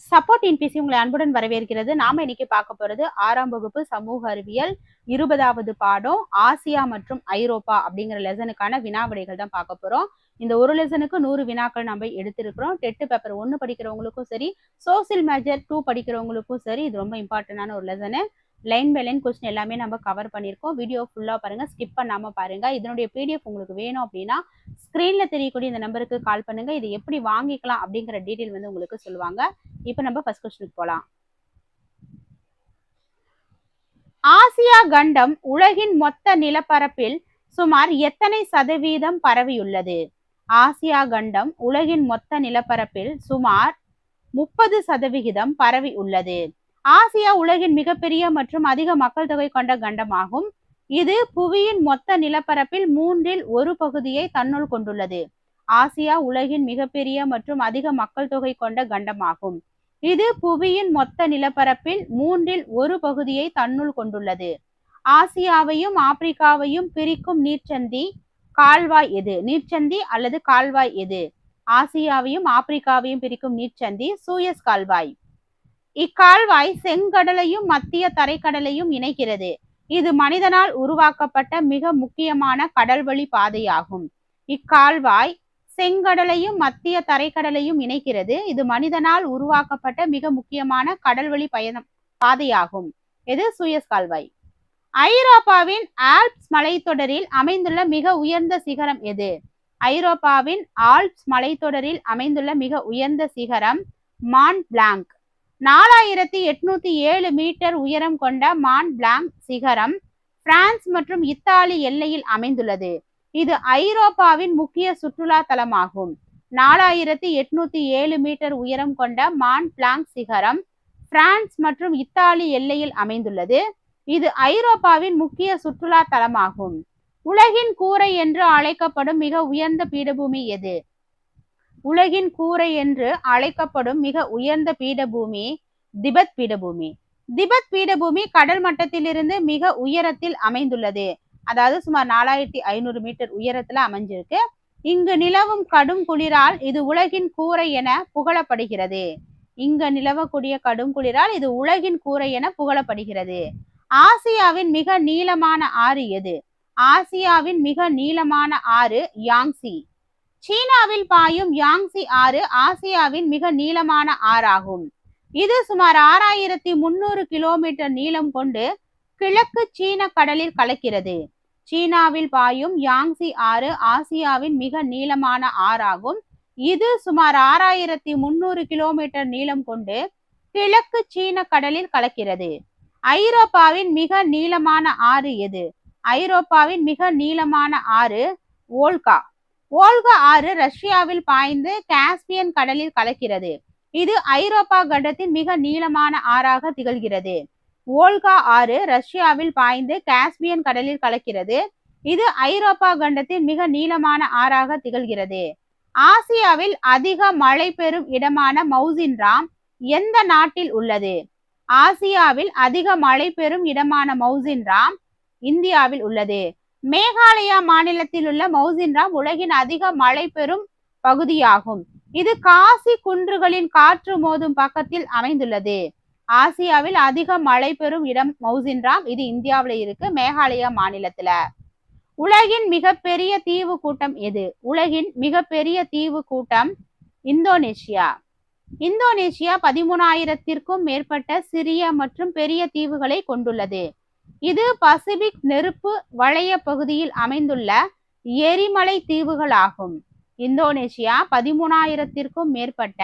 Support NBC உங்களை அன்புடன் வரவேற்கிறது. நாம இன்னைக்கு பார்க்க போறது 6ஆம் வகுப்பு சமூக அறிவியல் 20வது பாடம் ஆசியா மற்றும் ஐரோப்பா அப்படிங்கிற லெசனுக்கான வினா விடைகள் தான் பார்க்க போறோம். இந்த ஒரு லெசனுக்கு 100 வினாக்கள் நம்ம எடுத்திருக்கிறோம். டெட் பேப்பர் 1 படிக்கிறவங்களுக்கும் சரி, சோசியல் மேஜர் 2 படிக்கிறவங்களுக்கும் சரி, இது ரொம்ப இம்பார்ட்டன்டான ஒரு lesson. Line by line question எல்லாமே நம்ம கவர் பண்ணியிருக்கோம். வீடியோ ஃபுல்லாக பாருங்க, ஸ்கிப் பண்ணாம பாருங்க. இதனுடைய பிடிஎஃப் உங்களுக்கு வேணும் அப்படின்னா ஸ்க்ரீன்ல தெரியக்கூடிய இந்த நம்பருக்கு கால் பண்ணுங்க. இதை எப்படி வாங்கிக்கலாம் அப்படிங்கிற டீட்டெயில் வந்து உங்களுக்கு சொல்லுவாங்க. இப்போ நம்ம ஃபர்ஸ்ட் கொஸ்டினுக்கு போலாம். ஆசியா கண்டம் உலகின் மொத்த நிலப்பரப்பில் சுமார் எத்தனை சதவீதம் பரவியுள்ளது? ஆசியா கண்டம் உலகின் மொத்த நிலப்பரப்பில் சுமார் 30% பரவி உள்ளது. ஆசியா உலகின் மிகப்பெரிய மற்றும் அதிக மக்கள் தொகை கொண்ட கண்டமாகும். இது புவியின் மொத்த நிலப்பரப்பில் 1/3 பகுதியை தன்னுள் கொண்டுள்ளது. ஆசியா உலகின் மிகப்பெரிய மற்றும் அதிக மக்கள் தொகை கொண்ட கண்டமாகும். இது புவியின் மொத்த நிலப்பரப்பில் 1/3 பகுதியை தன்னுள் கொண்டுள்ளது. ஆசியாவையும் ஆப்பிரிக்காவையும் பிரிக்கும் நீர்ச்சந்தி கால்வாய் எது? நீர்ச்சந்தி அல்லது கால்வாய் எது? ஆசியாவையும் ஆப்பிரிக்காவையும் பிரிக்கும் நீர்ச்சந்தி சூயஸ் கால்வாய். இக்கால்வாய் செங்கடலையும் மத்திய தரைக்கடலையும் இணைக்கிறது. இது மனிதனால் உருவாக்கப்பட்ட மிக முக்கியமான கடல்வழி பாதையாகும். இக்கால்வாய் செங்கடலையும் மத்திய தரைக்கடலையும் இணைக்கிறது. இது மனிதனால் உருவாக்கப்பட்ட மிக முக்கியமான கடல்வழி பாதையாகும். இது சூயஸ் கால்வாய். ஐரோப்பாவின் ஆல்ப்ஸ் மலைத்தொடரில் அமைந்துள்ள மிக உயர்ந்த சிகரம் எது? ஐரோப்பாவின் ஆல்ப்ஸ் மலைத்தொடரில் அமைந்துள்ள மிக உயர்ந்த சிகரம் மாண்ட் பிளாங்க். 4807 மீட்டர் உயரம் கொண்ட மாண்ட் பிளாங்க் சிகரம் பிரான்ஸ் மற்றும் இத்தாலி எல்லையில் அமைந்துள்ளது. இது ஐரோப்பாவின் முக்கிய சுற்றுலா தலமாகும். 4807 மீட்டர் உயரம் கொண்ட மாண்ட் பிளாங்க் சிகரம் பிரான்ஸ் மற்றும் இத்தாலி எல்லையில் அமைந்துள்ளது. இது ஐரோப்பாவின் முக்கிய சுற்றுலா தலமாகும். உலகின் கூரை என்று அழைக்கப்படும் மிக உயர்ந்த பீடபூமி எது? உலகின் கூரை என்று அழைக்கப்படும் மிக உயர்ந்த பீடபூமி திபெத் பீடபூமி. திபெத் பீடபூமி கடல் மட்டத்திலிருந்து மிக உயரத்தில் அமைந்துள்ளது. அதாவது சுமார் 4500 மீட்டர் உயரத்துல அமைஞ்சிருக்கு. இங்கு நிலவும் கடும் குளிரால் இது உலகின் கூரை என புகழப்படுகிறது. இங்க நிலவக்கூடிய கடும் குளிரால் இது உலகின் கூரை என புகழப்படுகிறது. ஆசியாவின் மிக நீளமான ஆறு எது? ஆசியாவின் மிக நீளமான ஆறு யாங்சி. சீனாவில் பாயும் யாங்சி ஆறு ஆசியாவின் மிக நீளமான ஆறாகும். இது சுமார் 6300 கிலோமீட்டர் நீளம் கொண்டு கிழக்கு சீன கடலில் கலக்கிறது. சீனாவில் பாயும் யாங்சி ஆறு ஆசியாவின் மிக நீளமான ஆறாகும். இது சுமார் 6300 கிலோமீட்டர் நீளம் கொண்டு கிழக்கு சீன கடலில் கலக்கிறது. ஐரோப்பாவின் மிக நீளமான ஆறு எது? ஐரோப்பாவின் மிக நீளமான ஆறு வோல்கா. வோல்கா ஆறு ரஷ்யாவில் பாய்ந்து காஸ்பியன் கடலில் கலக்கிறது. இது ஐரோப்பா கண்டத்தின் மிக நீளமான ஆறாக திகழ்கிறது. வோல்கா ஆறு ரஷ்யாவில் பாய்ந்து காஸ்பியன் கடலில் கலக்கிறது. இது ஐரோப்பா கண்டத்தின் மிக நீளமான ஆறாக திகழ்கிறது. ஆசியாவில் அதிக மழை பெறும் இடமான மௌசின்ராம் எந்த நாட்டில் உள்ளது? ஆசியாவில் அதிக மழை பெறும் இடமான மௌசின்ராம் இந்தியாவில் உள்ளது. மேகாலயா மாநிலத்தில் உள்ள மௌசின்ராம் உலகின் அதிக மழை பெறும் பகுதியாகும். இது காசி குன்றுகளின் காற்று மோதும் பக்கத்தில் அமைந்துள்ளது. ஆசியாவில் அதிக மழை பெறும் இடம் மௌசின்ராம். இது இந்தியாவில் இருக்கு, மேகாலயா மாநிலத்துல. உலகின் மிகப்பெரிய தீவு கூட்டம் எது? உலகின் மிகப்பெரிய தீவு கூட்டம் இந்தோனேஷியா. இந்தோனேஷியா 13,000த்திற்கும் மேற்பட்ட சிறிய மற்றும் பெரிய தீவுகளை கொண்டுள்ளது. இது பசிபிக் நெருப்பு வளைய பகுதியில் அமைந்துள்ள எரிமலை தீவுகள் ஆகும். இந்தோனேஷியா 13,000த்திற்கும் மேற்பட்ட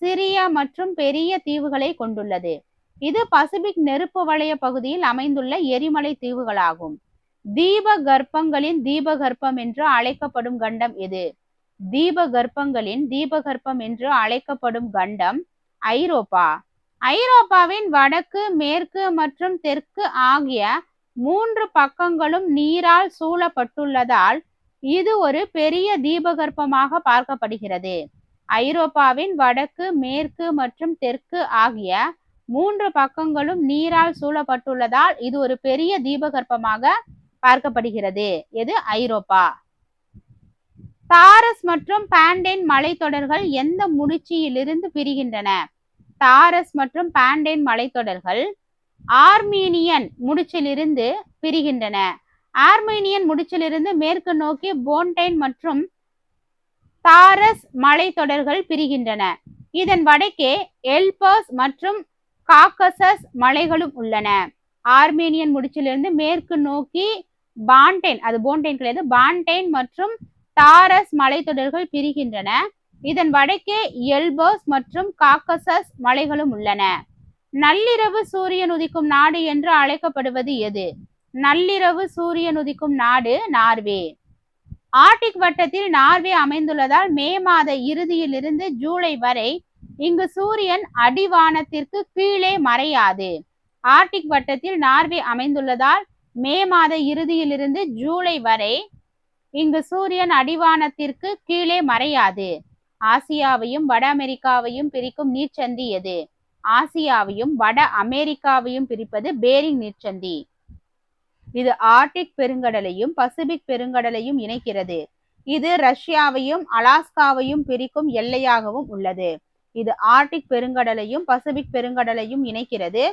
சிறிய மற்றும் பெரிய தீவுகளை கொண்டுள்ளது. இது பசிபிக் நெருப்பு வளைய பகுதியில் அமைந்துள்ள எரிமலை தீவுகளாகும். தீபகற்பங்களின் தீபகற்பம் என்று அழைக்கப்படும் கண்டம் எது? தீபகற்பங்களின் தீபகற்பம் என்று அழைக்கப்படும் கண்டம் ஐரோப்பா. ஐரோப்பாவின் வடக்கு, மேற்கு மற்றும் தெற்கு ஆகிய 3 பக்கங்களும் நீரால் சூழப்பட்டுள்ளதால் இது ஒரு பெரிய தீபகற்பமாக பார்க்கப்படுகிறது. ஐரோப்பாவின் வடக்கு, மேற்கு மற்றும் தெற்கு ஆகிய 3 பக்கங்களும் நீரால் சூழப்பட்டுள்ளதால் இது ஒரு பெரிய தீபகற்பமாக பார்க்கப்படுகிறது. எது? ஐரோப்பா. தாரஸ் மற்றும் பாண்டைன் மலைத்தொடர்கள் எந்த முடிச்சியிலிருந்து பிரிகின்றன? தாரஸ் மற்றும் பாண்டைன் மலைத்தொடர்கள் ஆர்மீனியன் முடிச்சிலிருந்து பிரிகின்றன. ஆர்மீனியன் முடிச்சிலிருந்து மேற்கு நோக்கி போன்டைன் மற்றும் தாரஸ் மலைத்தொடர்கள் பிரிகின்றன. இதன் வடக்கே எல்பர்ஸ் மற்றும் காக்கசஸ் மலைகளும் உள்ளன. ஆர்மேனியன் முடிச்சிலிருந்து மேற்கு நோக்கி பான்டைன், அது போன்டைன் கிடையாது, பான்டைன் மற்றும் தாரஸ் மலைத்தொடர்கள் பிரிகின்றன. இதன் வடக்கே எல்பர்ஸ் மற்றும் காக்கசஸ் மலைகளும் உள்ளன. நள்ளிரவு சூரியன் உதிக்கும் நாடு என்று அழைக்கப்படுவது எது? நள்ளிரவு சூரியன் உதிக்கும் நாடு நார்வே. ஆர்டிக் வட்டத்தில் நார்வே அமைந்துள்ளதால் மே மாத இறுதியில் இருந்து ஜூலை வரை இங்கு சூரியன் அடிவானத்திற்கு கீழே மறையாது. ஆர்டிக் வட்டத்தில் நார்வே அமைந்துள்ளதால் மே மாத இறுதியில் இருந்து ஜூலை வரை இங்கு சூரியன் அடிவானத்திற்கு கீழே மறையாது. ஆசியாவையும் வட அமெரிக்காவையும் பிரிக்கும் நீர்ச்சந்தி எது? ஆசியாவையும் வட அமெரிக்காவையும் பிரிப்பது பேரிங் நீர்ச்சந்தி. இது ஆர்டிக் பெருங்கடலையும் பசிபிக் பெருங்கடலையும் இணைக்கிறது. இது ரஷ்யாவையும் அலாஸ்காவையும் பிரிக்கும் எல்லையாகவும் உள்ளது. இது ஆர்டிக் பெருங்கடலையும் பசிபிக் பெருங்கடலையும் இணைக்கிறது.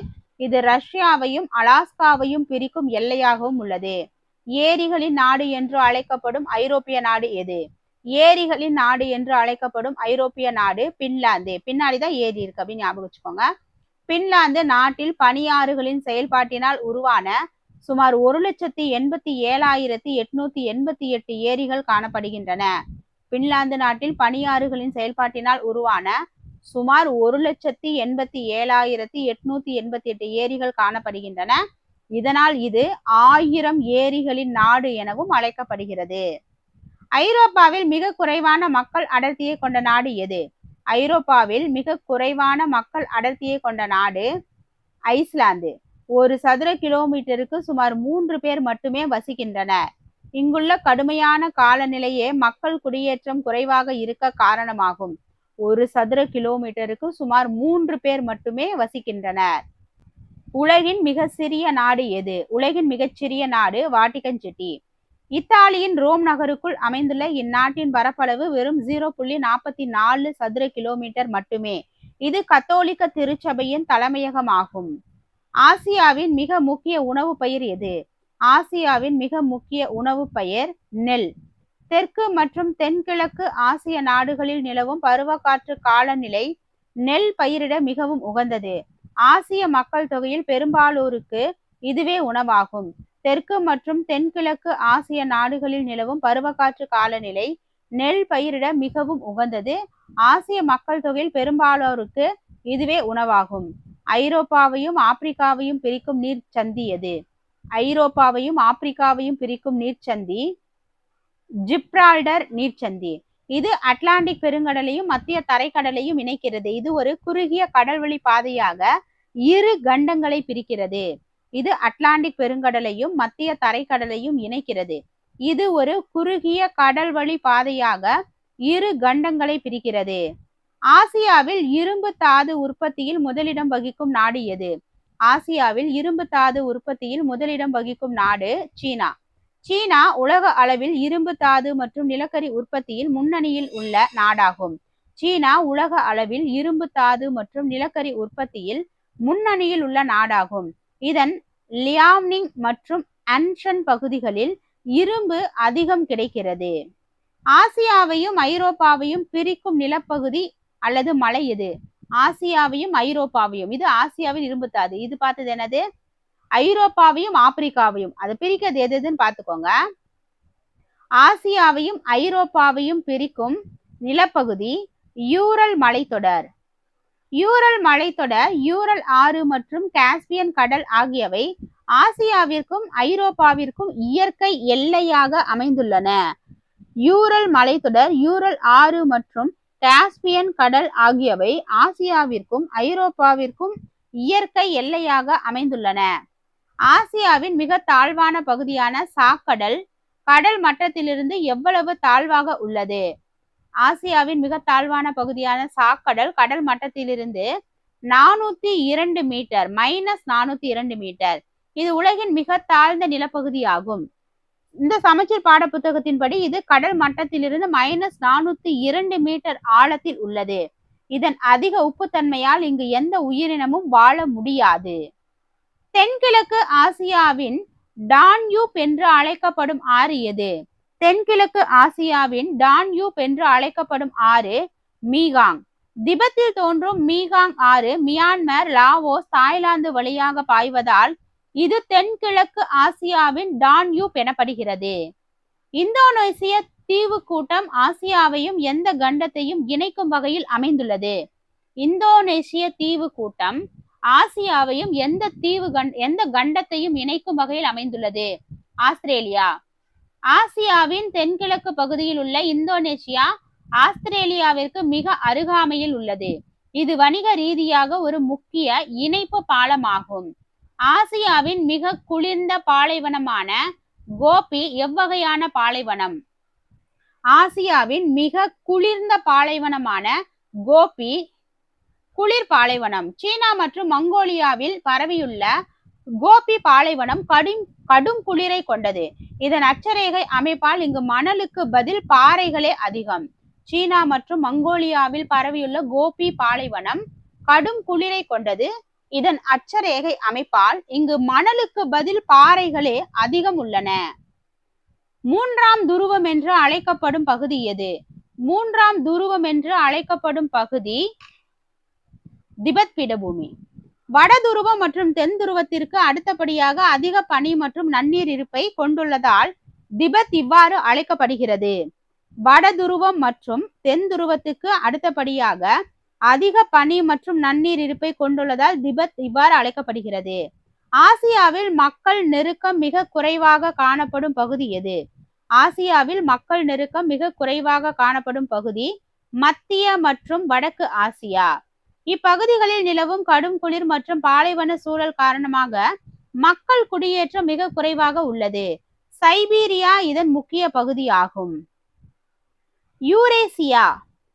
இது ரஷ்யாவையும் அலாஸ்காவையும் பிரிக்கும் எல்லையாகவும் உள்ளது. ஏரிகளின் நாடு என்று அழைக்கப்படும் ஐரோப்பிய நாடு எது? ஏரிகளின் நாடு என்று அழைக்கப்படும் ஐரோப்பிய நாடு பின்லாந்து. பின்னாடிதான் ஏரி இருக்கு அப்படின்னு ஞாபகம் வச்சுக்கோங்க. பின்லாந்து நாட்டில் பனியாறுகளின் செயல்பாட்டினால் உருவான சுமார் 1,87,888 ஏரிகள் காணப்படுகின்றன. பின்லாந்து நாட்டில் பனியாறுகளின் செயல்பாட்டினால் உருவான சுமார் 1,87,888 ஏரிகள் காணப்படுகின்றன. இதனால் இது 1000 ஏரிகளின் நாடு எனவும் அழைக்கப்படுகிறது. ஐரோப்பாவில் மிக குறைவான மக்கள் அடர்த்தியை கொண்ட நாடு எது? ஐரோப்பாவில் மிக குறைவான மக்கள் அடர்த்தியை கொண்ட நாடு ஐஸ்லாந்து. ஒரு சதுர கிலோமீட்டருக்கு சுமார் 3 பேர் மட்டுமே வசிக்கின்றனர். இங்குள்ள கடுமையான காலநிலையே மக்கள் குடியேற்றம் குறைவாக இருக்க காரணமாகும். ஒரு சதுர கிலோமீட்டருக்கு சுமார் 3 பேர் மட்டுமே வசிக்கின்றனர். உலகின் மிக சிறிய நாடு எது? உலகின் மிகச்சிறிய நாடு வாட்டிகன் சிட்டி. இத்தாலியின் ரோம் நகருக்குள் அமைந்துள்ள இந்நாட்டின் பரப்பளவு வெறும் 0.44 சதுர கிலோமீட்டர் மட்டுமே. இது கத்தோலிக்க திருச்சபையின் தலைமையகமாகும். ஆசியாவின் மிக முக்கிய உணவு பயிர் எது? ஆசியாவின் மிக முக்கிய உணவு பயிர் நெல். தெற்கு மற்றும் தென்கிழக்கு ஆசிய நாடுகளில் நிலவும் பருவக்காற்று காலநிலை நெல் பயிரிட மிகவும் உகந்தது. ஆசிய மக்கள் தொகையில் பெரும்பாலோருக்கு இதுவே உணவாகும். தெற்கு மற்றும் தென்கிழக்கு ஆசிய நாடுகளில் நிலவும் பருவக்காற்று காலநிலை நெல் பயிரிட மிகவும் உகந்தது. ஆசிய மக்கள் தொகையில் பெரும்பாலோருக்கு இதுவே உணவாகும். ஐரோப்பாவையும் ஆப்பிரிக்காவையும் பிரிக்கும் நீர்ச்சந்தி எது? ஐரோப்பாவையும் ஆப்பிரிக்காவையும் பிரிக்கும் நீர்ச்சந்தி ஜிப்ரால்டர் நீர்ச்சந்தி. இது அட்லாண்டிக் பெருங்கடலையும் மத்திய தரைக்கடலையும் இணைக்கிறது. இது ஒரு குறுகிய கடல்வழி பாதையாக இரு கண்டங்களை பிரிக்கிறது. இது அட்லாண்டிக் பெருங்கடலையும் மத்திய தரைக்கடலையும் இணைக்கிறது. இது ஒரு குறுகிய கடல்வழி பாதையாக இரு கண்டங்களை பிரிக்கிறது. ஆசியாவில் இரும்பு தாது உற்பத்தியில் முதலிடம் வகிக்கும் நாடு எது? ஆசியாவில் இரும்பு தாது உற்பத்தியில் முதலிடம் வகிக்கும் நாடு சீனா. சீனா உலக அளவில் இரும்பு தாது மற்றும் நிலக்கரி உற்பத்தியில் முன்னணியில் உள்ள நாடாகும். சீனா உலக அளவில் இரும்பு தாது மற்றும் நிலக்கரி உற்பத்தியில் முன்னணியில் உள்ள நாடாகும். இதன் லியாவ்னிங் மற்றும் அன்ஷன் பகுதிகளில் இரும்பு அதிகம் கிடைக்கிறது. ஆசியாவையும் ஐரோப்பாவையும் பிரிக்கும் நிலப்பகுதி அல்லது மலை எது? ஆசியாவையும் ஐரோப்பாவையும், இது ஆசியாவில் இரும்புத்தாது. இது பார்த்தது என்னது? ஐரோப்பாவையும் ஆப்பிரிக்காவையும். அதை பிரிக்கிறது எது எதுன்னு பார்த்துக்கோங்க. ஆசியாவையும் ஐரோப்பாவையும் பிரிக்கும் நிலப்பகுதி யூரல் மலைத்தொடர். யூரல் மலைத்தொடர், யூரல் ஆறு மற்றும் காஸ்பியன் கடல் ஆகியவை ஆசியாவிற்கும் ஐரோப்பாவிற்கும் இயற்கை எல்லையாக அமைந்துள்ளன. யூரல் மலைத்தொடர், யூரல் ஆறு மற்றும் காஸ்பியன் கடல் ஆகியவை ஆசியாவிற்கும் ஐரோப்பாவிற்கும் இயற்கை எல்லையாக அமைந்துள்ளன. ஆசியாவின் மிக தாழ்வான பகுதியான சாக்கடல் கடல் மட்டத்திலிருந்து எவ்வளவு தாழ்வாக உள்ளது? ஆசியாவின் மிக தாழ்வான பகுதியான சாக்கடல் கடல் மட்டத்திலிருந்து 402 மீட்டர், -402 மீட்டர். இது உலகின் மிக தாழ்ந்த நிலப்பகுதியாகும். இந்த சமச்சீர் பாட புத்தகத்தின்படி இது கடல் மட்டத்திலிருந்து -402 மீட்டர் ஆழத்தில் உள்ளது. இதன் அதிக உப்புத்தன்மையால் இங்கு எந்த உயிரினமும் வாழ முடியாது. தென்கிழக்கு ஆசியாவின் டான்யூப் என்று அழைக்கப்படும் ஆறு எது? தென்கிழக்கு ஆசியாவின் டான்யூப் என்று அழைக்கப்படும் ஆறு மீகாங். திபெத்தில் தோன்றும் மீகாங் ஆறு மியான்மர், லாவோஸ், தாய்லாந்து வழியாக பாய்வதால் இது தென்கிழக்கு ஆசியாவின் டான்யூப் எனப்படுகிறது. இந்தோனேசிய தீவு கூட்டம் ஆசியாவையும் எந்த கண்டத்தையும் இணைக்கும் வகையில் அமைந்துள்ளது? இந்தோனேசிய தீவு கூட்டம் ஆசியாவையும் எந்த கண்டத்தையும் இணைக்கும் வகையில் அமைந்துள்ளது? ஆஸ்திரேலியா. ஆசியாவின் தென்கிழக்கு பகுதியில் உள்ள இந்தோனேசியா ஆஸ்திரேலியாவிற்கு மிக அருகாமையில் உள்ளது. இது வணிக ரீதியாக ஒரு முக்கிய இணைப்பு பாலமாகும். ஆசியாவின் மிக குளிர்ந்த பாலைவனமான கோபி எவ்வகையான பாலைவனம்? ஆசியாவின் மிக குளிர்ந்த பாலைவனமான கோபி குளிர் பாலைவனம். சீனா மற்றும் மங்கோலியாவில் பரவியுள்ள கோபி பாலைவனம் கடும் குளிரை கொண்டது. இதன் அட்சரேகை அமைப்பால் இங்கு மணலுக்கு பதில் பாறைகளே அதிகம். சீனா மற்றும் மங்கோலியாவில் பரவியுள்ள கோபி பாலைவனம் கடும் குளிரை கொண்டது. இதன் அட்சரேகை அமைப்பால் இங்கு மணலுக்கு பதில் பாறைகளே அதிகம் உள்ளன. மூன்றாம் துருவம் என்று அழைக்கப்படும் பகுதி எது? மூன்றாம் துருவம் என்று அழைக்கப்படும் பகுதி திபெத் பீடபூமி. வட துருவம் மற்றும் தென் துருவத்திற்கு அடுத்தபடியாக அதிக பனி மற்றும் நன்னீர் இருப்பை கொண்டுள்ளதால் திபெத் இவ்வாறு அழைக்கப்படுகிறது. வட துருவம் மற்றும் தென் துருவத்துக்கு அடுத்தபடியாக அதிக பனி மற்றும் நன்னீர் இருப்பை கொண்டுள்ளதால் திபெத் இவ்வாறு அழைக்கப்படுகிறது. ஆசியாவில் மக்கள் நெருக்கம் மிக குறைவாக காணப்படும் பகுதி எது? ஆசியாவில் மக்கள் நெருக்கம் மிக குறைவாக காணப்படும் பகுதி மத்திய மற்றும் வடக்கு ஆசியா. இப்பகுதிகளில் நிலவும் கடும் குளிர் மற்றும் பாலைவன சூழல் காரணமாக மக்கள் குடியேற்றம் மிக குறைவாக உள்ளது. சைபீரியா இதன் முக்கிய பகுதியாகும். யூரேசியா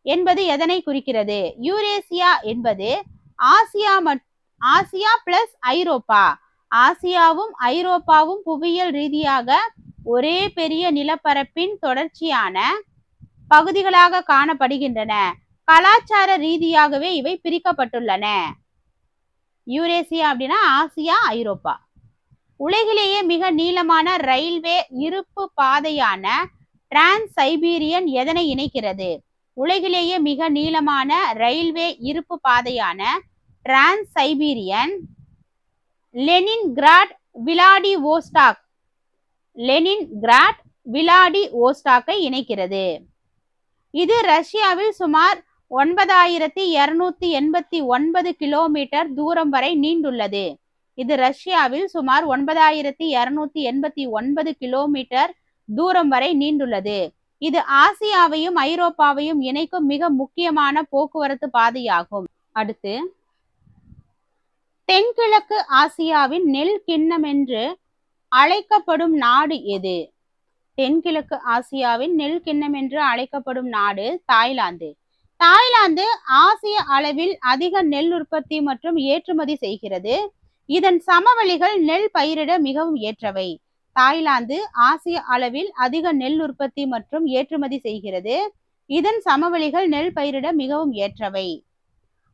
என்பது எதனை குறிக்கிறது? யூரேசியா என்பது ஆசியா பிளஸ் ஐரோப்பா. ஆசியாவும் ஐரோப்பாவும் புவியியல் ரீதியாக ஒரே பெரிய நிலப்பரப்பின் தொடர்ச்சியான பகுதிகளாக காணப்படுகின்றன. கலாச்சார ரீதியாகவே இவை பிரிக்கப்பட்டுள்ளன. யூரேசியா அப்படின்னா ஆசியா, ஐரோப்பா. உலகிலேயே மிக நீளமான ரயில்வே இருப்பு பாதையான டிரான்ஸ் சைபீரியன் எதனை இணைக்கிறது? உலகிலேயே மிக நீளமான ரயில்வே இருப்பு பாதையான டிரான்ஸ் சைபீரியன் லெனின்கிராட் விளாடிவோஸ்டாக்கை இணைக்கிறது. இது ரஷ்யாவில் சுமார் 9289 கிலோமீட்டர் தூரம் வரை நீண்டுள்ளது. இது ரஷ்யாவில் சுமார் 9289 கிலோமீட்டர் தூரம் வரை நீண்டுள்ளது. இது ஆசியாவையும் ஐரோப்பாவையும் இணைக்கும் மிக முக்கியமான போக்குவரத்து பாதையாகும். அடுத்து, தென்கிழக்கு ஆசியாவின் நெல் கிண்ணம் என்று அழைக்கப்படும் நாடு எது? தென்கிழக்கு ஆசியாவின் நெல் கிண்ணம் என்று அழைக்கப்படும் நாடு தாய்லாந்து. தாய்லாந்து ஆசிய அளவில் அதிக நெல் உற்பத்தி மற்றும் ஏற்றுமதி செய்கிறது. இதன் சமவெளிகள் நெல் பயிரிட மிகவும் ஏற்றவை. தாய்லாந்து ஆசிய அளவில் அதிக நெல் உற்பத்தி மற்றும் ஏற்றுமதி செய்கிறது. இதன் சமவெளிகள் நெல் பயிரிட மிகவும் ஏற்றவை.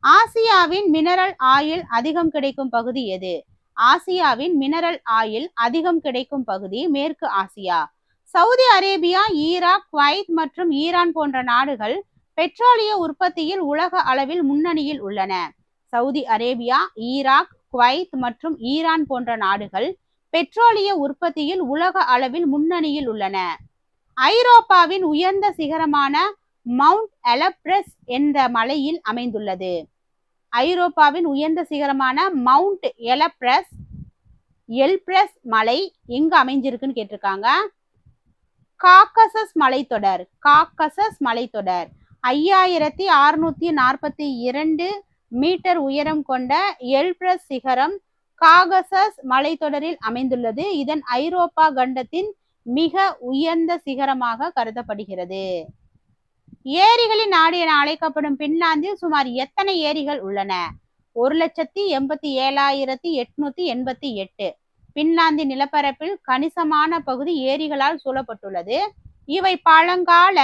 ஆசியாவின் மினரல் ஆயில் அதிகம் கிடைக்கும் பகுதி எது? ஆசியாவின் மினரல் ஆயில் அதிகம் கிடைக்கும் பகுதி மேற்கு ஆசியா. சவுதி அரேபியா, ஈராக், குவைத் மற்றும் ஈரான் போன்ற நாடுகள் பெட்ரோலிய உற்பத்தியில் உலக அளவில் முன்னணியில் உள்ளன. சவுதி அரேபியா, ஈராக், குவைத் மற்றும் ஈரான் போன்ற நாடுகள் பெட்ரோலிய உற்பத்தியில் உலக அளவில் முன்னணியில் உள்ளன. ஐரோப்பாவின் உயர்ந்த சிகரமான மவுண்ட் எலப்ரஸ் என்ற மலையில் அமைந்துள்ளது. ஐரோப்பாவின் உயர்ந்த சிகரமான மவுண்ட் எல்ப்ரஸ் மலை எங்க அமைஞ்சிருக்குன்னு கேட்டிருக்காங்க. காக்கசஸ் மலைத்தொடர் 5642 மீட்டர் உயரம் கொண்ட எல்ப்ரஸ் சிகரம் காகசஸ் மலைத்தொடரில் அமைந்துள்ளது. இதன் ஐரோப்பா கண்டத்தின் மிக உயர்ந்த சிகரமாக கருதப்படுகிறது. ஏரிகளின் நாடு என அழைக்கப்படும் பின்லாந்தில் சுமார் எத்தனை ஏரிகள் உள்ளன? 1,87,888. பின்லாந்தின் நிலப்பரப்பில் கணிசமான பகுதி ஏரிகளால் சூழப்பட்டுள்ளது. இவை பழங்கால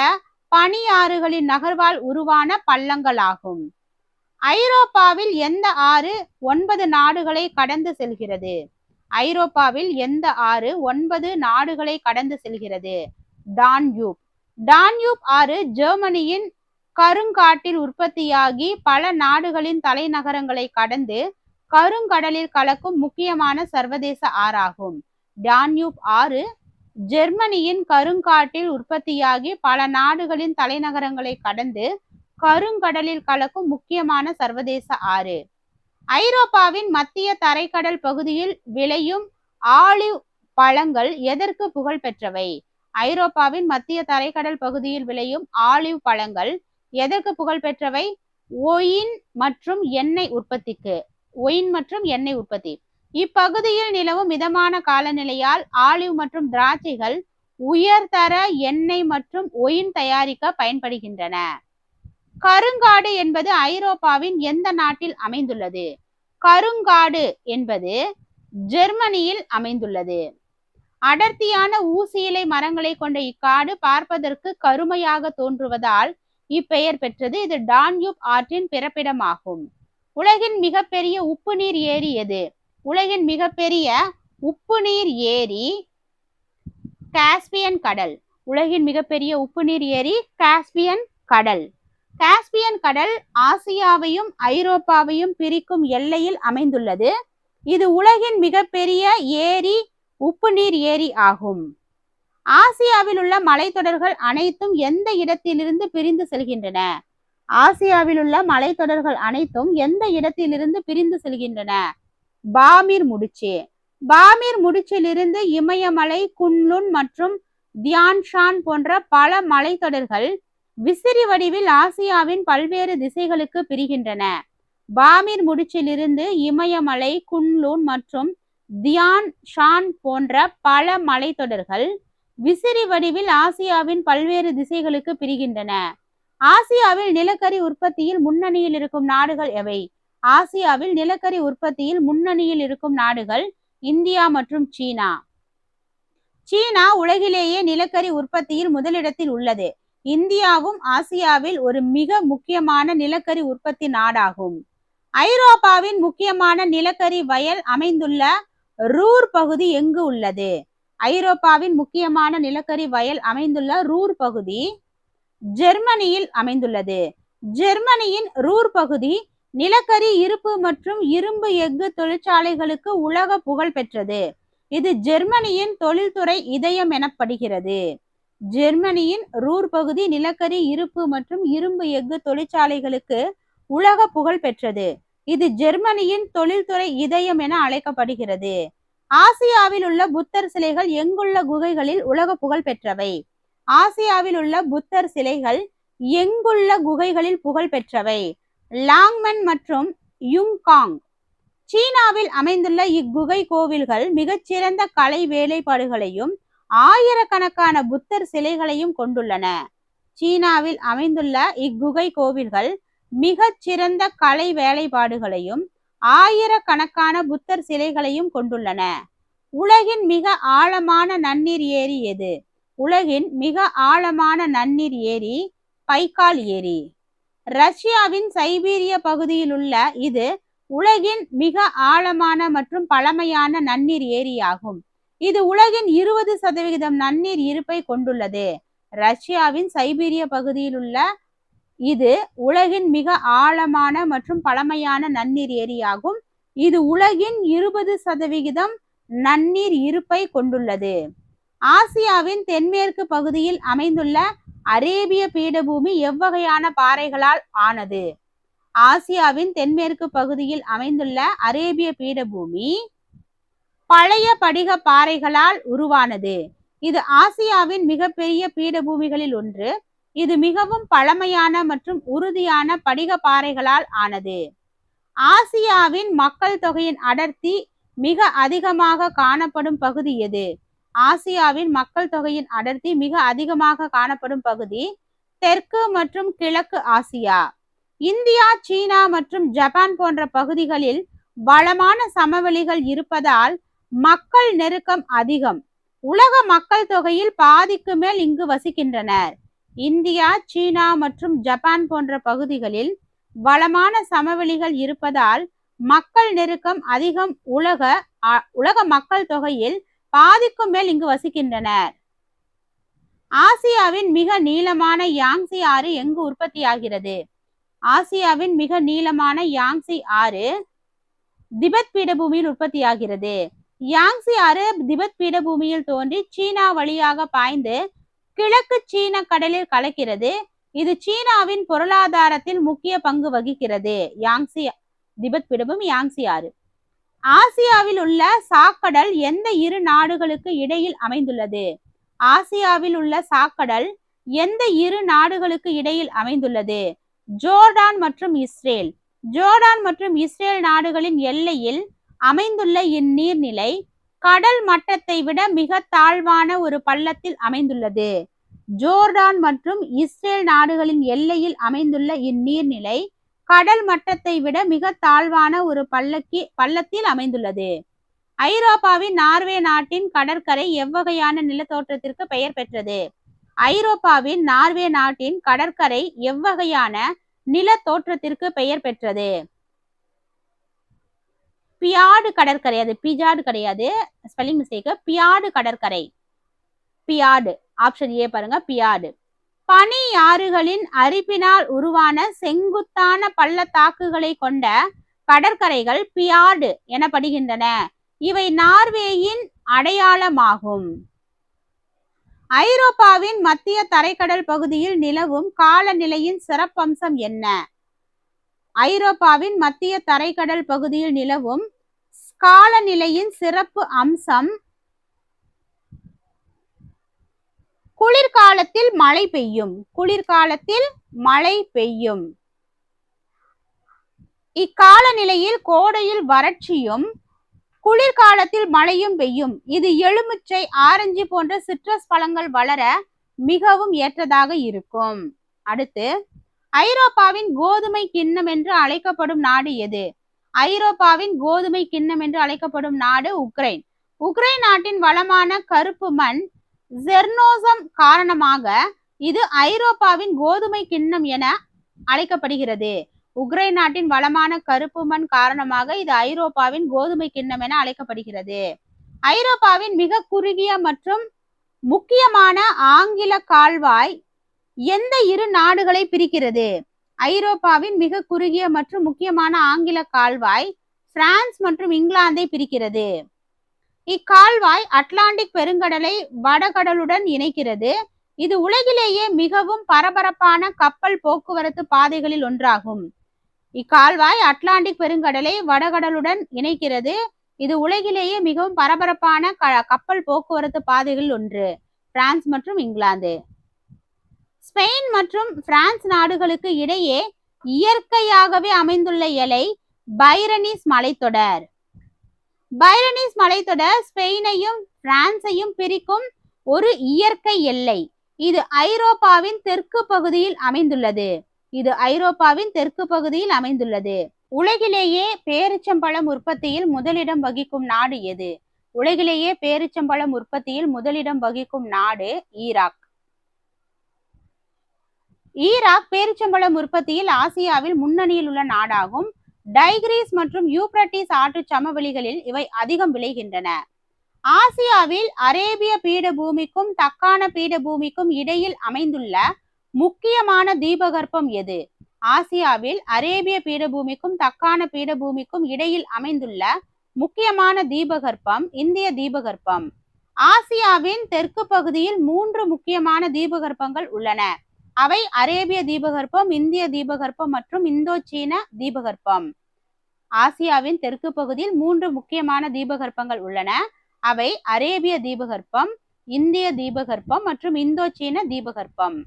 பனியாறுகளின் நகர்வால் உருவான பள்ளங்களாகும். ஐரோப்பாவில் எந்த ஆறு 9 நாடுகளை கடந்து செல்கிறது? ஐரோப்பாவில் எந்த ஆறு 9 நாடுகளை கடந்து செல்கிறது? டான்யூப். டான்யூப் ஆறு ஜெர்மனியின் கருங்காட்டில் உற்பத்தியாகி பல நாடுகளின் தலைநகரங்களை கடந்து கருங்கடலில் கலக்கும் முக்கியமான சர்வதேச ஆறாகும். டான்யூப் ஆறு ஜெர்மனியின் கருங்காட்டில் உற்பத்தியாகி பல நாடுகளின் தலைநகரங்களை கடந்து கருங்கடலில் கலக்கும் முக்கியமான சர்வதேச ஆறு. ஐரோப்பாவின் மத்திய தரைக்கடல் பகுதியில் விளையும் ஆலிவ் பழங்கள் எதற்கு புகழ் பெற்றவை? ஐரோப்பாவின் மத்திய தரைக்கடல் பகுதியில் விளையும் ஆலிவ் பழங்கள் எதற்கு புகழ் பெற்றவை? ஒயின் மற்றும் எண்ணெய் உற்பத்திக்கு. ஒயின் மற்றும் எண்ணெய் உற்பத்தி. இப்பகுதியில் நிலவும் மிதமான காலநிலையால் ஆலிவ் மற்றும் திராட்சைகள் உயர்தர எண்ணெய் மற்றும் ஒயின் தயாரிக்க பயன்படுகின்றன. கருங்காடு என்பது ஐரோப்பாவின் எந்த நாட்டில் அமைந்துள்ளது? கருங்காடு என்பது ஜெர்மனியில் அமைந்துள்ளது. அடர்த்தியான ஊசி இலை மரங்களை கொண்ட இக்காடு பார்ப்பதற்கு கருமையாக தோன்றுவதால் இப்பெயர் பெற்றது. இது டான்யூப் ஆற்றின் பிறப்பிடமாகும். உலகின் மிகப்பெரிய உப்பு நீர் ஏரி எது? உலகின் மிகப்பெரிய உப்பு நீர் ஏரி காஸ்பியன் கடல். உலகின் மிகப்பெரிய உப்பு நீர் ஏரி காஸ்பியன் கடல். காஸ்பியன் கடல் ஆசியாவையும் ஐரோப்பாவையும் பிரிக்கும் எல்லையில் அமைந்துள்ளது. இது உலகின் மிகப்பெரிய ஏரி உப்பு நீர் ஏரி ஆகும். ஆசியாவில் உள்ள மலைத்தொடர்கள் அனைத்தும் எந்த இடத்திலிருந்து பிரிந்து செல்கின்றன? ஆசியாவில் உள்ள மலைத்தொடர்கள் அனைத்தும் எந்த இடத்திலிருந்து பிரிந்து செல்கின்றன? பாமிர் முடிச்சு. பாமிர் முடிச்சிலிருந்து இமயமலை, குன்லுன் மற்றும் தியான்ஷான் போன்ற பல மலைத்தொடர்கள் விசிறி வடிவில் ஆசியாவின் பல்வேறு திசைகளுக்கு பிரிகின்றன. பாமிர் முடிச்சிலிருந்து இமயமலை, குன்லுன் மற்றும் தியான் ஷான் போன்ற பல மலைத்தொடர்கள் விசிறி வடிவில் ஆசியாவின் பல்வேறு திசைகளுக்கு பிரிகின்றன. ஆசியாவில் நிலக்கரி உற்பத்தியில் முன்னணியில் இருக்கும் நாடுகள் எவை? ஆசியாவில் நிலக்கரி உற்பத்தியில் முன்னணியில் இருக்கும் நாடுகள் இந்தியா மற்றும் சீனா. சீனா உலகிலேயே நிலக்கரி உற்பத்தியில் முதலிடத்தில் உள்ளது. இந்தியாவும் ஆசியாவில் ஒரு மிக முக்கியமான நிலக்கரி உற்பத்தி நாடாகும். ஐரோப்பாவின் முக்கியமான நிலக்கரி வயல் அமைந்துள்ள ரூர் பகுதி எங்கு உள்ளது? ஐரோப்பாவின் முக்கியமான நிலக்கரி வயல் அமைந்துள்ள ரூர் பகுதி ஜெர்மனியில் அமைந்துள்ளது. ஜெர்மனியின் ரூர் பகுதி நிலக்கரி இருப்பு மற்றும் இரும்பு எஃகு தொழிற்சாலைகளுக்கு உலக புகழ் பெற்றது. இது ஜெர்மனியின் தொழில்துறை இதயம் எனப்படுகிறது. ஜெர்மனியின் ரூர் பகுதி நிலக்கரி இருப்பு மற்றும் இரும்பு எஃகு தொழிற்சாலைகளுக்கு உலக புகழ் பெற்றது. இது ஜெர்மனியின் தொழில்துறை இதயம் என அழைக்கப்படுகிறது. ஆசியாவில் உள்ள புத்தர் சிலைகள் எங்குள்ள குகைகளில் உலக புகழ் பெற்றவை? ஆசியாவில் உள்ள புத்தர் சிலைகள் எங்குள்ள குகைகளில் புகழ் பெற்றவை? லாங்மன் மற்றும் யுங்காங். சீனாவில் அமைந்துள்ள இக்குகை கோவில்கள் மிகச்சிறந்த கலை வேலைப்பாடுகளையும் ஆயிரக்கணக்கான புத்தர் சிலைகளையும் கொண்டுள்ளன. சீனாவில் அமைந்துள்ள இக்குகை கோவில்கள் மிகச்சிறந்த கலை வேலைப்பாடுகளையும் ஆயிரக்கணக்கான புத்தர் சிலைகளையும் கொண்டுள்ளன. உலகின் மிக ஆழமான நன்னீர் ஏரி எது? உலகின் மிக ஆழமான நன்னீர் ஏரி பைக்கால் ஏரி. ரஷ்யாவின் சைபீரிய பகுதியில் உள்ள இது உலகின் மிக ஆழமான மற்றும் பழமையான நன்னீர் ஏரியாகும். இது உலகின் 20% நன்னீர் இருப்பை கொண்டுள்ளது. ரஷ்யாவின் சைபீரிய பகுதியில் உள்ள இது உலகின் மிக ஆழமான மற்றும் பழமையான நன்னீர் ஏரியாகும். இது உலகின் 20% நன்னீர் இருப்பை கொண்டுள்ளது. ஆசியாவின் தென்மேற்கு பகுதியில் அமைந்துள்ள அரேபிய பீடபூமி எவ்வகையான பாறைகளால் ஆனது? ஆசியாவின் தென்மேற்கு பகுதியில் அமைந்துள்ள அரேபிய பீடபூமி பழைய படிக பாறைகளால் உருவானது. இது ஆசியாவின் மிகப்பெரிய பீடபூமிகளில் ஒன்று. இது மிகவும் பழமையான மற்றும் உறுதியான படிக பாறைகளால் ஆனது. ஆசியாவின் மக்கள் தொகையின் அடர்த்தி மிக அதிகமாக காணப்படும் பகுதி எது? ஆசியாவின் மக்கள் தொகையின் அடர்த்தி மிக அதிகமாக காணப்படும் பகுதி தெற்கு மற்றும் கிழக்கு ஆசியா. இந்தியா, சீனா மற்றும் ஜப்பான் போன்ற பகுதிகளில் வளமான சமவெளிகள் இருப்பதால் மக்கள் நெருக்கம் அதிகம். உலக மக்கள் தொகையில் பாதிக்கு மேல் இங்கு வசிக்கின்றனர். இந்தியா, சீனா மற்றும் ஜப்பான் போன்ற பகுதிகளில் வளமான சமவெளிகள் இருப்பதால் மக்கள் நெருக்கம் அதிகம். உலக மக்கள் தொகையில் பாதிக்கும் மேல் இங்கு வசிக்கின்றனர். ஆசியாவின் மிக நீளமான யாங்சி ஆறு எங்கு உற்பத்தியாகிறது? ஆசியாவின் மிக நீளமான யாங்சி ஆறு திபெத் பீடபூமியில் உற்பத்தியாகிறது. யாங்சி ஆறு திபெத் பீடபூமியில் தோன்றி சீனா வழியாக பாய்ந்து கிழக்கு சீன கடலில் கலக்கிறது. இது சீனாவின் பொருளாதாரத்தில் முக்கிய பங்கு வகிக்கிறது. யாங்சி திபெத் பீடபூமி யாங்சி ஆறு. ஆசியாவில் உள்ள சாக்கடல் எந்த இரு நாடுகளுக்கு இடையில் அமைந்துள்ளது? ஆசியாவில் உள்ள சாக்கடல் எந்த இரு நாடுகளுக்கு இடையில் அமைந்துள்ளது? ஜோர்டான் மற்றும் இஸ்ரேல். ஜோர்டான் மற்றும் இஸ்ரேல் நாடுகளின் எல்லையில் அமைந்துள்ள இந்நீர்நிலை கடல் மட்டத்தை விட மிக தாழ்வான ஒரு பள்ளத்தில் அமைந்துள்ளது. ஜோர்டான் மற்றும் இஸ்ரேல் நாடுகளின் எல்லையில் அமைந்துள்ள இந்நீர்நிலை கடல் மட்டத்தை விட மிக தாழ்வான ஒரு பள்ளத்தில் அமைந்துள்ளது. ஐரோப்பாவின் நார்வே நாட்டின் கடற்கரை எவ்வகையான நிலத்தோற்றத்திற்கு பெயர் பெற்றது? ஐரோப்பாவின் நார்வே நாட்டின் கடற்கரை எவ்வகையான நிலத்தோற்றத்திற்கு பெயர் பெற்றது? பியாடு கடற்கரை. அது பிஜாடு கிடையாது, ஸ்பெல்லிங் மிஸ்டேக். பியாடு கடற்கரை. பியாடு. ஆப்ஷன் ஏ பாருங்க, பியாடு. பனி ஆறுகளின் அரிப்பினால் உருவான செங்குத்தான பள்ளத்தாக்குகளை கொண்ட கடற்கரைகள் பியார்டு எனப்படுகின்றன. இவை நார்வேயின் அடையாளமாகும். ஐரோப்பாவின் மத்திய தரைக்கடல் பகுதியில் நிலவும் காலநிலையின் சிறப்பம்சம் என்ன? ஐரோப்பாவின் மத்திய தரைக்கடல் பகுதியில் நிலவும் காலநிலையின் சிறப்பு அம்சம் குளிர்காலத்தில் மழை பெய்யும். குளிர்காலத்தில் மழை பெய்யும். இக்காலநிலையில் கோடையில் வறட்சியும் குளிர்காலத்தில் மழையும் பெய்யும். இது எலுமிச்சை, ஆரஞ்சு போன்ற சிட்ரஸ் பழங்கள் வளர மிகவும் ஏற்றதாக இருக்கும். அடுத்து, ஐரோப்பாவின் கோதுமை கிண்ணம் என்று அழைக்கப்படும் நாடு எது? ஐரோப்பாவின் கோதுமை கிண்ணம் என்று அழைக்கப்படும் நாடு உக்ரைன். உக்ரைன் நாட்டின் வளமான கருப்பு மண் ஜெர்னோசம் காரணமாக இது ஐரோப்பாவின் கோதுமை கிண்ணம் என அழைக்கப்படுகிறது. உக்ரைன் நாட்டின் வளமான கருப்பு மண் காரணமாக இது ஐரோப்பாவின் கோதுமை கிண்ணம் என அழைக்கப்படுகிறது. ஐரோப்பாவின் மிக குறுகிய மற்றும் முக்கியமான ஆங்கில கால்வாய் எந்த இரு நாடுகளை பிரிக்கிறது? ஐரோப்பாவின் மிக குறுகிய மற்றும் முக்கியமான ஆங்கில கால்வாய் பிரான்ஸ் மற்றும் இங்கிலாந்தை பிரிக்கிறது. இக்கால்வாய் அட்லாண்டிக் பெருங்கடலை வடகடலுடன் இணைக்கிறது. இது உலகிலேயே மிகவும் பரபரப்பான கப்பல் போக்குவரத்து பாதைகளில் ஒன்றாகும். இக்கால்வாய் அட்லாண்டிக் பெருங்கடலை வடகடலுடன் இணைக்கிறது. இது உலகிலேயே மிகவும் பரபரப்பான கப்பல் போக்குவரத்து பாதைகளில் ஒன்று. பிரான்ஸ் மற்றும் இங்கிலாந்து. ஸ்பெயின் மற்றும் பிரான்ஸ் நாடுகளுக்கு இடையே இயற்கையாகவே அமைந்துள்ள எல்லை பைரனீஸ் மலைத்தொடர். பைரனீஸ் மலைத்தொடர் ஸ்பெயினையும் பிரான்சையும் பிரிக்கும் ஒரு இயற்கை எல்லை. இது ஐரோப்பாவின் தெற்கு பகுதியில் அமைந்துள்ளது. இது ஐரோப்பாவின் தெற்கு பகுதியில் அமைந்துள்ளது. உலகிலேயே பேரிச்சம்பழம் உற்பத்தியில் முதலிடம் வகிக்கும் நாடு எது? உலகிலேயே பேரிச்சம்பழம் உற்பத்தியில் முதலிடம் வகிக்கும் நாடு ஈராக். ஈராக் பேரிச்சம்பழம் உற்பத்தியில் ஆசியாவில் முன்னணியில் உள்ள நாடாகும். டைகிரிஸ் மற்றும் யூப்ரட்டிஸ் ஆற்று சமவெளிகளில் இவை அதிகம் விளைகின்றன. ஆசியாவில் அரேபிய பீடபூமிக்கும் தக்கான பீடபூமிக்கும் இடையில் அமைந்துள்ள முக்கியமான தீபகற்பம் எது? ஆசியாவில் அரேபிய பீடபூமிக்கும் தக்கான பீடபூமிக்கும் இடையில் அமைந்துள்ள முக்கியமான தீபகற்பம் இந்திய தீபகற்பம். ஆசியாவின் தெற்கு பகுதியில் 3 முக்கியமான தீபகற்பங்கள் உள்ளன. அவை அரேபிய தீபகற்பம், இந்திய தீபகற்பம் மற்றும் இந்தோ சீன தீபகற்பம். ஆசியாவின் தெற்கு பகுதியில் 3 முக்கியமான தீபகற்பங்கள் உள்ளன. அவை அரேபிய தீபகற்பம், இந்திய தீபகற்பம் மற்றும் இந்தோ சீன தீபகற்பம்.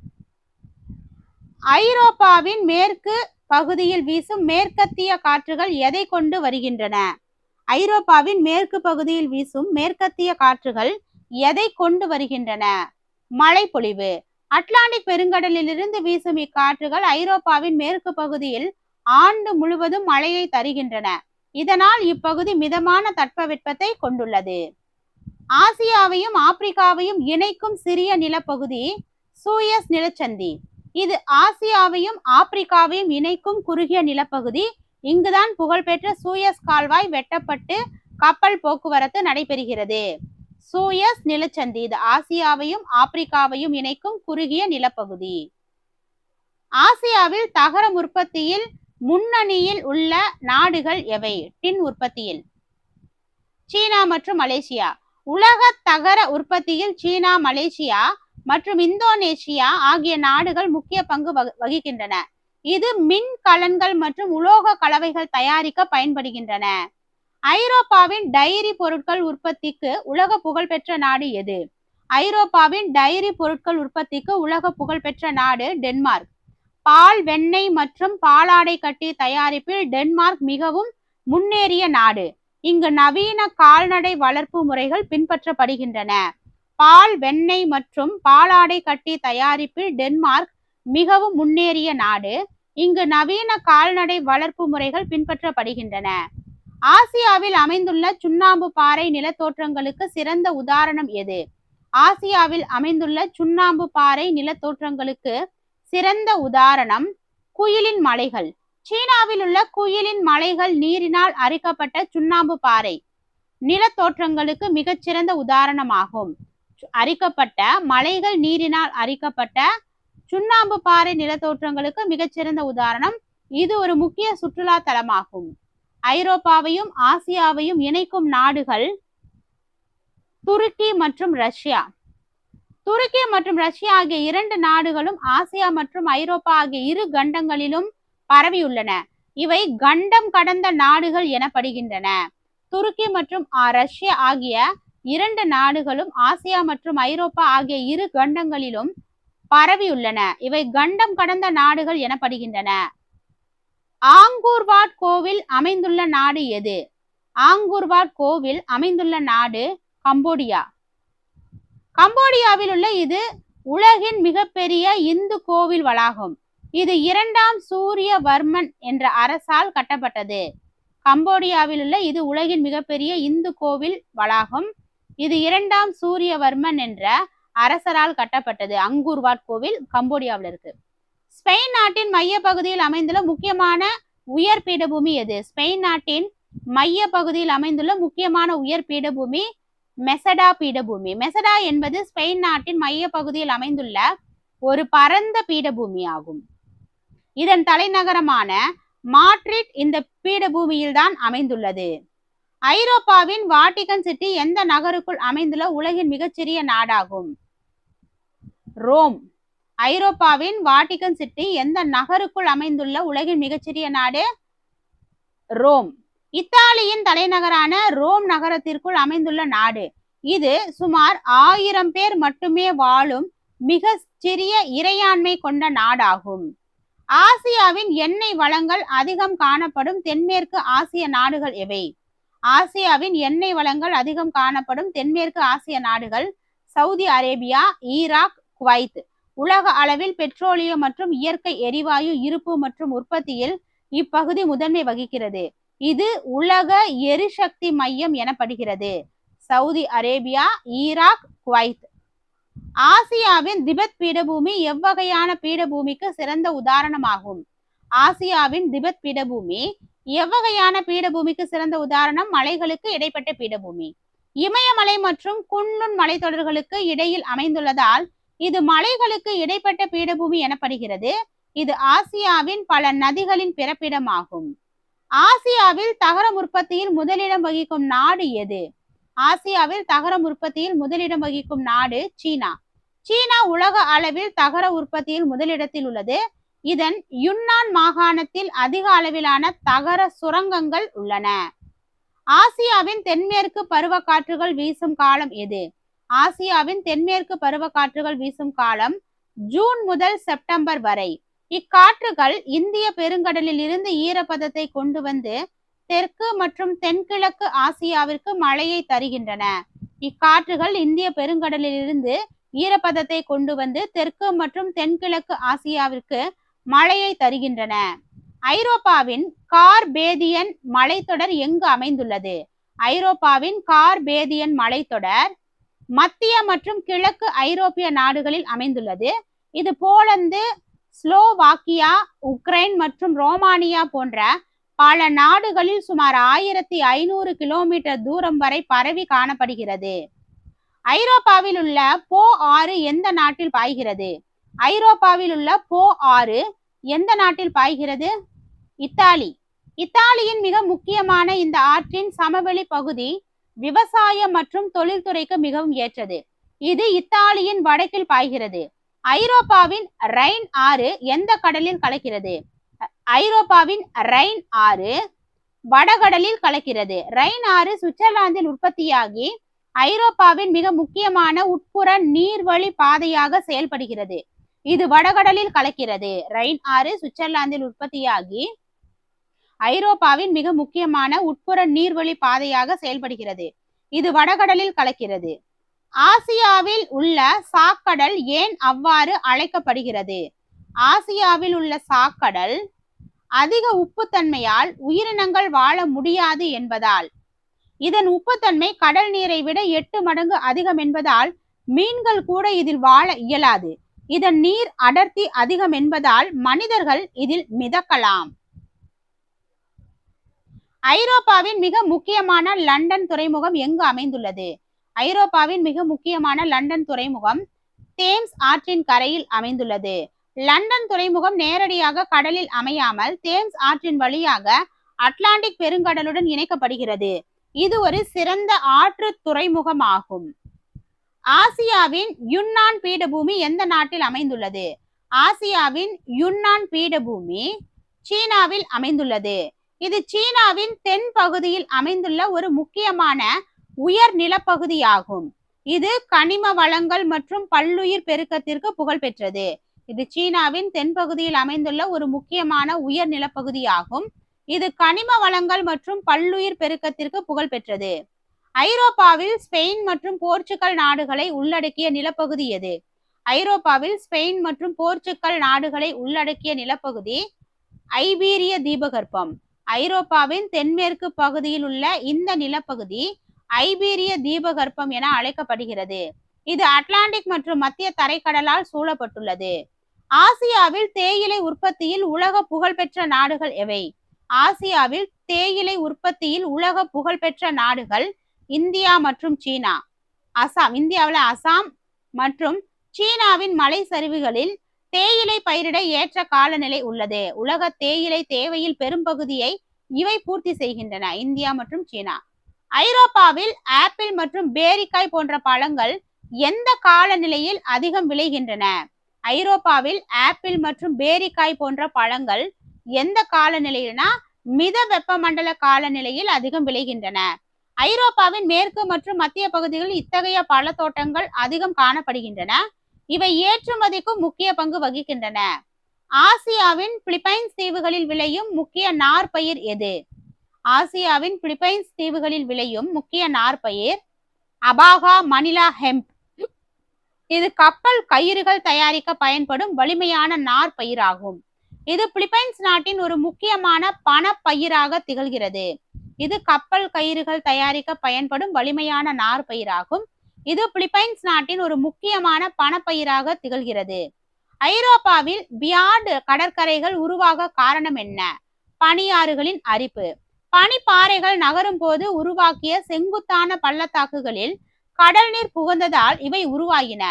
ஐரோப்பாவின் மேற்கு பகுதியில் வீசும் மேற்கத்திய காற்றுகள் எதை கொண்டு வருகின்றன? ஐரோப்பாவின் மேற்கு பகுதியில் வீசும் மேற்கத்திய காற்றுகள் எதை கொண்டு வருகின்றன? மழை பொழிவு. அட்லாண்டிக் பெருங்கடலிலிருந்து வீசும் இக்காற்றுகள் ஐரோப்பாவின் மேற்கு பகுதியில் ஆண்டு முழுவதும் மழையை தருகின்றன. இதனால் இப்பகுதி மிதமான தட்பவெப்பத்தை கொண்டுள்ளது. ஆசியாவையும் ஆப்பிரிக்காவையும் இணைக்கும் சிறிய நிலப்பகுதி சூயஸ் நிலச்சந்தி. இது ஆசியாவையும் ஆப்பிரிக்காவையும் இணைக்கும் குறுகிய நிலப்பகுதி. இங்குதான் புகழ்பெற்ற சூயஸ் கால்வாய் வெட்டப்பட்டு கப்பல் போக்குவரத்து நடைபெறுகிறது. சூயஸ் நிலச்சந்தி இது ஆசியாவையும் ஆப்பிரிக்காவையும் இணைக்கும் குறுகிய நிலப்பகுதி. ஆசியாவில் தகரம் உற்பத்தியில் முன்னணியில் உள்ள நாடுகள் எவை? டின் உற்பத்தியில் சீனா மற்றும் மலேசியா. உலக தகர உற்பத்தியில் சீனா, மலேசியா மற்றும் இந்தோனேஷியா ஆகிய நாடுகள் முக்கிய பங்கு வகிக்கின்றன. இது மின் கலன்கள் மற்றும் உலோக கலவைகள் தயாரிக்க பயன்படுகின்றன. ஐரோப்பாவின் டைரி பொருட்கள் உற்பத்திக்கு உலக புகழ்பெற்ற நாடு எது? ஐரோப்பாவின் டைரி பொருட்கள் உற்பத்திக்கு உலக புகழ்பெற்ற நாடு டென்மார்க். பால், வெண்ணெய் மற்றும் பாலாடை கட்டி தயாரிப்பில் டென்மார்க் மிகவும் முன்னேறிய நாடு. இங்கு நவீன கால்நடை வளர்ப்பு முறைகள் பின்பற்றப்படுகின்றன. பால், வெண்ணெய் மற்றும் பாலாடை கட்டி தயாரிப்பில் டென்மார்க் மிகவும் முன்னேறிய நாடு. இங்கு நவீன கால்நடை வளர்ப்பு முறைகள் பின்பற்றப்படுகின்றன. ஆசியாவில் அமைந்துள்ள சுண்ணாம்பு பாறை நிலத்தோற்றங்களுக்கு சிறந்த உதாரணம் எது? ஆசியாவில் அமைந்துள்ள சுண்ணாம்பு பாறை நிலத்தோற்றங்களுக்கு சிறந்த உதாரணம் குயிலின் மலைகள். சீனாவில் உள்ள குயிலின் மலைகள் நீரினால் அரிக்கப்பட்ட சுண்ணாம்பு பாறை நிலத்தோற்றங்களுக்கு மிகச்சிறந்த உதாரணமாகும். அரிக்கப்பட்ட மலைகள் நீரினால் அரிக்கப்பட்ட சுண்ணாம்பு பாறை நிலத்தோற்றங்களுக்கு மிகச்சிறந்த உதாரணம். இது ஒரு முக்கிய சுற்றுலா தலமாகும். ஐரோப்பாவையும் ஆசியாவையும் இணைக்கும் நாடுகள் துருக்கி மற்றும் ரஷ்யா. துருக்கி மற்றும் ரஷ்யா ஆகிய இரண்டு நாடுகளும் ஆசியா மற்றும் ஐரோப்பா ஆகிய இரு கண்டங்களிலும் பரவியுள்ளன. இவை கண்டம் கடந்த நாடுகள் எனப்படுகின்றன. துருக்கி மற்றும் ரஷ்யா ஆகிய இரண்டு நாடுகளும் ஆசியா மற்றும் ஐரோப்பா ஆகிய இரு கண்டங்களிலும் பரவியுள்ளன. இவை கண்டம் கடந்த நாடுகள் எனப்படுகின்றன. ஆங்கூர்வாட் கோவில் அமைந்துள்ள நாடு எது? ஆங்கூர்வாட் கோவில் அமைந்துள்ள நாடு கம்போடியா. கம்போடியாவில் உள்ள இது உலகின் மிகப்பெரிய இந்து கோவில் வளாகம். இது 2ஆம் சூரியவர்மன் என்ற அரசால் கட்டப்பட்டது. கம்போடியாவில் உள்ள இது உலகின் மிகப்பெரிய இந்து கோவில் வளாகம். இது 2ஆம் சூரியவர்மன் என்ற அரசரால் கட்டப்பட்டது. அங்கூர்வாட் கோவில் கம்போடியாவில் இருக்கு. ஸ்பெயின் நாட்டின் மைய பகுதியில் அமைந்துள்ள முக்கியமான உயர் பீடபூமி எது? ஸ்பெயின் நாட்டின் மைய பகுதியில் அமைந்துள்ள முக்கியமான உயர் பீடபூமி மெசடா பீடபூமி. மெசடா என்பது ஸ்பெயின் நாட்டின் மைய பகுதியில் அமைந்துள்ள ஒரு பரந்த பீடபூமி ஆகும். இதன் தலைநகரமான மாட்ரிட் இந்த பீடபூமியில் தான் அமைந்துள்ளது. ஐரோப்பாவின் வாட்டிகன் சிட்டி எந்த நகருக்குள் அமைந்துள்ள உலகின் மிகச்சிறிய நாடாகும்? ரோம். ஐரோப்பாவின் வாட்டிகன் சிட்டி எந்த நகருக்குள் அமைந்துள்ள உலகின் மிகச்சிறிய நாடு? ரோம். இத்தாலியின் தலைநகரான ரோம் நகரத்திற்குள் அமைந்துள்ள நாடு. இது சுமார் 1000 பேர் மட்டுமே வாழும் மிக சிறிய இறையாண்மை கொண்ட நாடாகும். ஆசியாவின் எண்ணெய் வளங்கள் அதிகம் காணப்படும் தென்மேற்கு ஆசிய நாடுகள் எவை? ஆசியாவின் எண்ணெய் வளங்கள் அதிகம் காணப்படும் தென்மேற்கு ஆசிய நாடுகள் சவுதி அரேபியா, ஈராக், குவைத். உலக அளவில் பெட்ரோலியம் மற்றும் இயற்கை எரிவாயு இருப்பு மற்றும் உற்பத்தியில் இப்பகுதி முதன்மை வகிக்கிறது. இது உலக எரிசக்தி மையம் எனப்படுகிறது. Saudi Arabia, Iraq, Kuwait. ஆசியாவின் திபெத் பீடபூமி எவ்வகையான பீடபூமிக்கு சிறந்த உதாரணமாகும்? ஆசியாவின் திபெத் பீடபூமி எவ்வகையான பீடபூமிக்கு சிறந்த உதாரணம்? மலைகளுக்கு இடைப்பட்ட பீடபூமி. இமயமலை மற்றும் குன்லுன் மலைத்தொடர்களுக்கு இடையில் அமைந்துள்ளதால் இது மலைகளுக்கு இடைப்பட்ட பீடபூமி எனப்படுகிறது. இது ஆசியாவின் பல நதிகளின் பிறப்பிடமாகும். ஆசியாவில் தகரம் உற்பத்தியில் முதலிடம் வகிக்கும் நாடு எது? ஆசியாவில் தகரம் உற்பத்தியில் முதலிடம் வகிக்கும் நாடு சீனா. சீனா உலக அளவில் தகர உற்பத்தியில் முதலிடத்தில் உள்ளது. இதன் யுன்னான் மாகாணத்தில் அதிக அளவிலான தகர சுரங்கங்கள் உள்ளன. ஆசியாவின் தென்மேற்கு பருவக்காற்றுகள் வீசும் காலம் எது? ஆசியாவின் தென்மேற்கு பருவக்காற்றுகள் வீசும் காலம் ஜூன் முதல் செப்டம்பர் வரை. இக்காற்றுகள் இந்திய பெருங்கடலில் இருந்து ஈரப்பதத்தை கொண்டு வந்து தெற்கு மற்றும் தென்கிழக்கு ஆசியாவிற்கு மழையை தருகின்றன. இக்காற்றுகள் இந்திய பெருங்கடலில் இருந்து ஈரப்பதத்தை கொண்டு வந்து தெற்கு மற்றும் தென்கிழக்கு ஆசியாவிற்கு மழையை தருகின்றன. ஐரோப்பாவின் கார்பேதியன் மலைத்தொடர் எங்கு அமைந்துள்ளது? ஐரோப்பாவின் கார்பேதியன் மலைத்தொடர் மத்திய மற்றும் கிழக்கு ஐரோப்பிய நாடுகளில் அமைந்துள்ளது. இது போலந்து, ஸ்லோவாக்கியா, உக்ரைன் மற்றும் ரோமானியா போன்ற பல நாடுகளில் சுமார் 1500 கிலோமீட்டர் தூரம் வரை பரவி காணப்படுகிறது. ஐரோப்பாவில் உள்ள போ ஆறு எந்த நாட்டில் பாய்கிறது? ஐரோப்பாவில் உள்ள போ ஆறு எந்த நாட்டில் பாய்கிறது? இத்தாலி. இத்தாலியின் மிக முக்கியமான இந்த ஆற்றின் சமவெளி பகுதி விவசாயம் மற்றும் தொழில்துறைக்கு மிகவும் ஏற்றது. இது இத்தாலியின் வடக்கில் பாய்கிறது. ஐரோப்பாவின் ரைன் ஆறு எந்த கடலில் கலக்கிறது? ஐரோப்பாவின் ரைன் ஆறு வடகடலில் கலக்கிறது. ரைன் ஆறு சுவிட்சர்லாந்தில் உற்பத்தியாகி ஐரோப்பாவின் மிக முக்கியமான உட்புற நீர்வழி பாதையாக செயல்படுகிறது. இது வடகடலில் கலக்கிறது. ரைன் ஆறு சுவிட்சர்லாந்தில் உற்பத்தியாகி ஐரோப்பாவின் மிக முக்கியமான உட்புற நீர்வழி பாதையாக செயல்படுகிறது. இது வடகடலில் கலக்கிறது. ஆசியாவில் உள்ள சாக்கடல் ஏன் அவ்வாறு அழைக்கப்படுகிறது? ஆசியாவில் உள்ள சாக்கடல் அதிக உப்புத்தன்மையால் உயிரினங்கள் வாழ முடியாது என்பதால். இதன் உப்புத்தன்மை கடல் நீரை விட 8 மடங்கு அதிகம் என்பதால் மீன்கள் கூட இதில் வாழ இயலாது. இதன் நீர் அடர்த்தி அதிகம் என்பதால் மனிதர்கள் இதில் மிதக்கலாம். ஐரோப்பாவின் மிக முக்கியமான லண்டன் துறைமுகம் எங்கு அமைந்துள்ளது? ஐரோப்பாவின் மிக முக்கியமான லண்டன் துறைமுகம் தேம்ஸ் ஆற்றின் கரையில் அமைந்துள்ளது. லண்டன் துறைமுகம் நேரடியாக கடலில் அமையாமல் தேம்ஸ் ஆற்றின் வழியாக அட்லாண்டிக் பெருங்கடலுடன் இணைக்கப்படுகிறது. இது ஒரு சிறந்த ஆற்று துறைமுகம் ஆகும். ஆசியாவின் யுன்னான் பீடபூமி எந்த நாட்டில் அமைந்துள்ளது? ஆசியாவின் யுன்னான் பீடபூமி சீனாவில் அமைந்துள்ளது. இது சீனாவின் தென் பகுதியில் அமைந்துள்ள ஒரு முக்கியமான உயர் நிலப்பகுதியாகும். இது கனிம வளங்கள் மற்றும் பல்லுயிர் பெருக்கத்திற்கு புகழ்பெற்றது. இது சீனாவின் தென்பகுதியில் அமைந்துள்ள ஒரு முக்கியமான உயர் நிலப்பகுதியாகும். இது கனிம வளங்கள் மற்றும் பல்லுயிர் பெருக்கத்திற்கு புகழ்பெற்றது. ஐரோப்பாவில் ஸ்பெயின் மற்றும் போர்ச்சுகல் நாடுகளை உள்ளடக்கிய நிலப்பகுதி எது? ஐரோப்பாவில் ஸ்பெயின் மற்றும் போர்ச்சுகல் நாடுகளை உள்ளடக்கிய நிலப்பகுதி ஐபீரிய தீபகற்பம். ஐரோப்பாவின் தென்மேற்கு பகுதியில் உள்ள இந்த நிலப்பகுதி ஐபீரிய தீபகற்பம் என அழைக்கப்படுகிறது. இது அட்லாண்டிக் மற்றும் மத்திய தரைக்கடலால் சூழப்பட்டுள்ளது. ஆசியாவில் தேயிலை உற்பத்தியில் உலக புகழ்பெற்ற நாடுகள் எவை? ஆசியாவில் தேயிலை உற்பத்தியில் உலக புகழ்பெற்ற நாடுகள் இந்தியா மற்றும் சீனா. இந்தியாவில் அசாம் மற்றும் சீனாவின் மலை சரிவுகளில் தேயிலை பயிரிட ஏற்ற காலநிலை உள்ளது. உலக தேயிலை தேவையில் பெரும்பகுதியை இவை பூர்த்தி செய்கின்றன. இந்தியா மற்றும் சீனா. ஐரோப்பாவில் ஆப்பிள் மற்றும் பேரிக்காய் போன்ற பழங்கள் எந்த காலநிலையில் அதிகம் விளைகின்றன? ஐரோப்பாவில் ஆப்பிள் மற்றும் பேரிக்காய் போன்ற பழங்கள் எந்த காலநிலையில்னா மித வெப்பமண்டல காலநிலையில் அதிகம் விளைகின்றன. ஐரோப்பாவின் மேற்கு மற்றும் மத்திய பகுதிகளில் இத்தகைய பழத்தோட்டங்கள் அதிகம் காணப்படுகின்றன. இவை ஏற்றுமதிக்கும் முக்கிய பங்கு வகிக்கின்றன. ஆசியாவின் பிலிப்பைன்ஸ் தீவுகளில் விளையும் முக்கிய நார்பயிர் எது? ஆசியாவின் பிலிப்பைன்ஸ் தீவுகளில் விளையும் முக்கிய நார்பயிர் அபாகா மணிலா ஹெம்ப். இது கப்பல் கயிறுகள் தயாரிக்க பயன்படும் வலிமையான நார்பயிராகும். இது பிலிப்பைன்ஸ் நாட்டின் ஒரு முக்கியமான பணப்பயிராக திகழ்கிறது. இது கப்பல் கயிறுகள் தயாரிக்க பயன்படும் வலிமையான நார்பயிராகும். இது பிலிப்பைன்ஸ் நாட்டின் ஒரு முக்கியமான பணப்பயிராக திகழ்கிறது. ஐரோப்பாவில் பியார்டு கடற்கரைகள் உருவாக காரணம் என்ன? பனியாறுகளின் அரிப்பு. பனிப்பாறைகள் நகரும் போது உருவாக்கிய செங்குத்தான பள்ளத்தாக்குகளில் கடல் நீர் புகுந்ததால் இவை உருவாகின.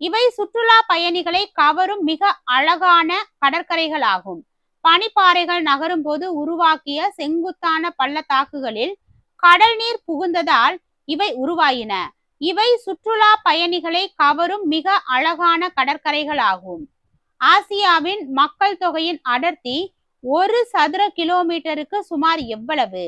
இவை சுற்றுலா பயணிகளை கவரும் மிக அழகான கடற்கரைகள் ஆகும். பனிப்பாறைகள் நகரும் போது உருவாக்கிய செங்குத்தான பள்ளத்தாக்குகளில் கடல் நீர் புகுந்ததால் இவை உருவாயின. இவை சுற்றுலா பயணிகளை கவரும் மிக அழகான கடற்கரைகள் ஆகும். ஆசியாவின் மக்கள் தொகையின் அடர்த்தி 1 சதுர கிலோமீட்டருக்கு சுமார் எவ்வளவு?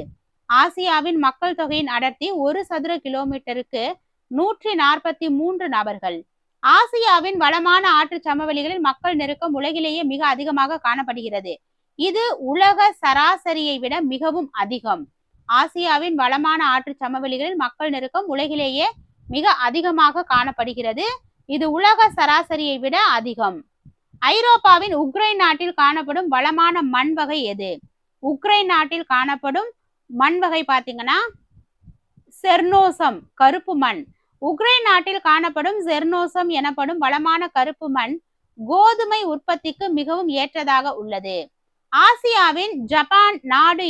ஆசியாவின் மக்கள் தொகையின் அடர்த்தி 1 சதுர கிலோமீட்டருக்கு 143 நபர்கள். ஆசியாவின் வளமான ஆற்று சமவெளிகளில் மக்கள் நெருக்கம் உலகிலேயே மிக அதிகமாக காணப்படுகிறது. இது உலக சராசரியை விட மிகவும் அதிகம். ஆசியாவின் வளமான ஆற்று சமவெளிகளில் மக்கள் நெருக்கம் உலகிலேயே மிக அதிகமாக காணப்படுகிறது. இது உலக சராசரியை விட அதிகம். ஐரோப்பாவின் உக்ரைன் நாட்டில் காணப்படும் வளமான மண் வகை எது? உக்ரைன் நாட்டில் காணப்படும் மண் வகை பார்த்தீங்கன்னா செர்னோசம், கருப்பு மண். உக்ரைன் நாட்டில் காணப்படும் செர்னோசம் எனப்படும் வளமான கருப்பு மண் கோதுமை உற்பத்திக்கு மிகவும் ஏற்றதாக உள்ளது. ஆசியாவின் ஜப்பான் நாடு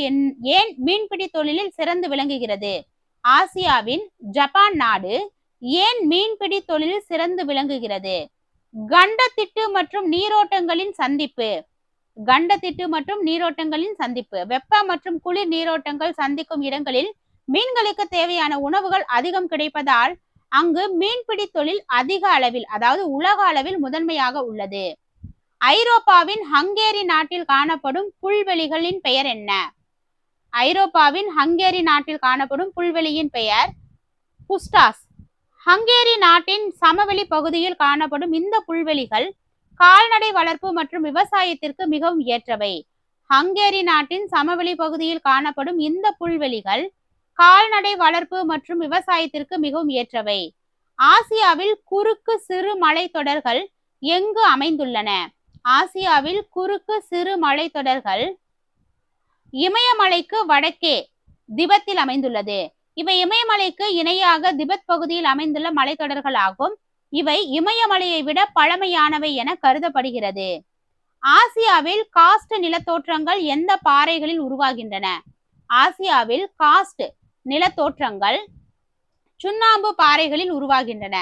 ஏன் மீன்பிடி தொழிலில் சிறந்து விளங்குகிறது? ஆசியாவின் ஜப்பான் நாடு ஏன் மீன்பிடி தொழிலில் சிறந்து விளங்குகிறது? கண்டத்திட்டு மற்றும் நீரோட்டங்களின் சந்திப்பு. கண்டத்திட்டு மற்றும் நீரோட்டங்களின் சந்திப்பு. வெப்ப மற்றும் குளிர் நீரோட்டங்கள் சந்திக்கும் இடங்களில் மீன்களுக்கு தேவையான உணவுகள் அதிகம் கிடைப்பதால் அங்கு மீன்பிடி தொழில் அதிக அளவில், அதாவது உலக அளவில் முதன்மையாக உள்ளது. ஐரோப்பாவின் ஹங்கேரி நாட்டில் காணப்படும் புல்வெளிகளின் பெயர் என்ன? ஐரோப்பாவின் ஹங்கேரி நாட்டில் காணப்படும் புல்வெளியின் பெயர் புஸ்டாஸ். ஹங்கேரி நாட்டின் சமவெளி பகுதியில் காணப்படும் இந்த புல்வெளிகள் கால்நடை வளர்ப்பு மற்றும் விவசாயத்திற்கு மிகவும் ஏற்றவை. ஹங்கேரி நாட்டின் சமவெளி பகுதியில் காணப்படும் இந்த புல்வெளிகள் கால்நடை வளர்ப்பு மற்றும் விவசாயத்திற்கு மிகவும் ஏற்றவை. ஆசியாவில் குறுக்கு சிறு மலைத்தொடர்கள் எங்கு அமைந்துள்ளன? ஆசியாவில் குறுக்கு சிறு மலைத்தொடர்கள் இமயமலைக்கு வடக்கே திபெத்தில் அமைந்துள்ளது. இவை இமயமலைக்கு இணையாக திபெத் பகுதியில் அமைந்துள்ள மலைத்தொடர்கள் ஆகும். இவை இமயமலையை விட பழமையானவை என கருதப்படுகிறது. ஆசியாவில் காஸ்ட் நிலத்தோற்றங்கள் எந்த பாறைகளில் உருவாகின்றன? ஆசியாவில் காஸ்ட் நிலத்தோற்றங்கள் சுண்ணாம்பு பாறைகளில் உருவாகின்றன.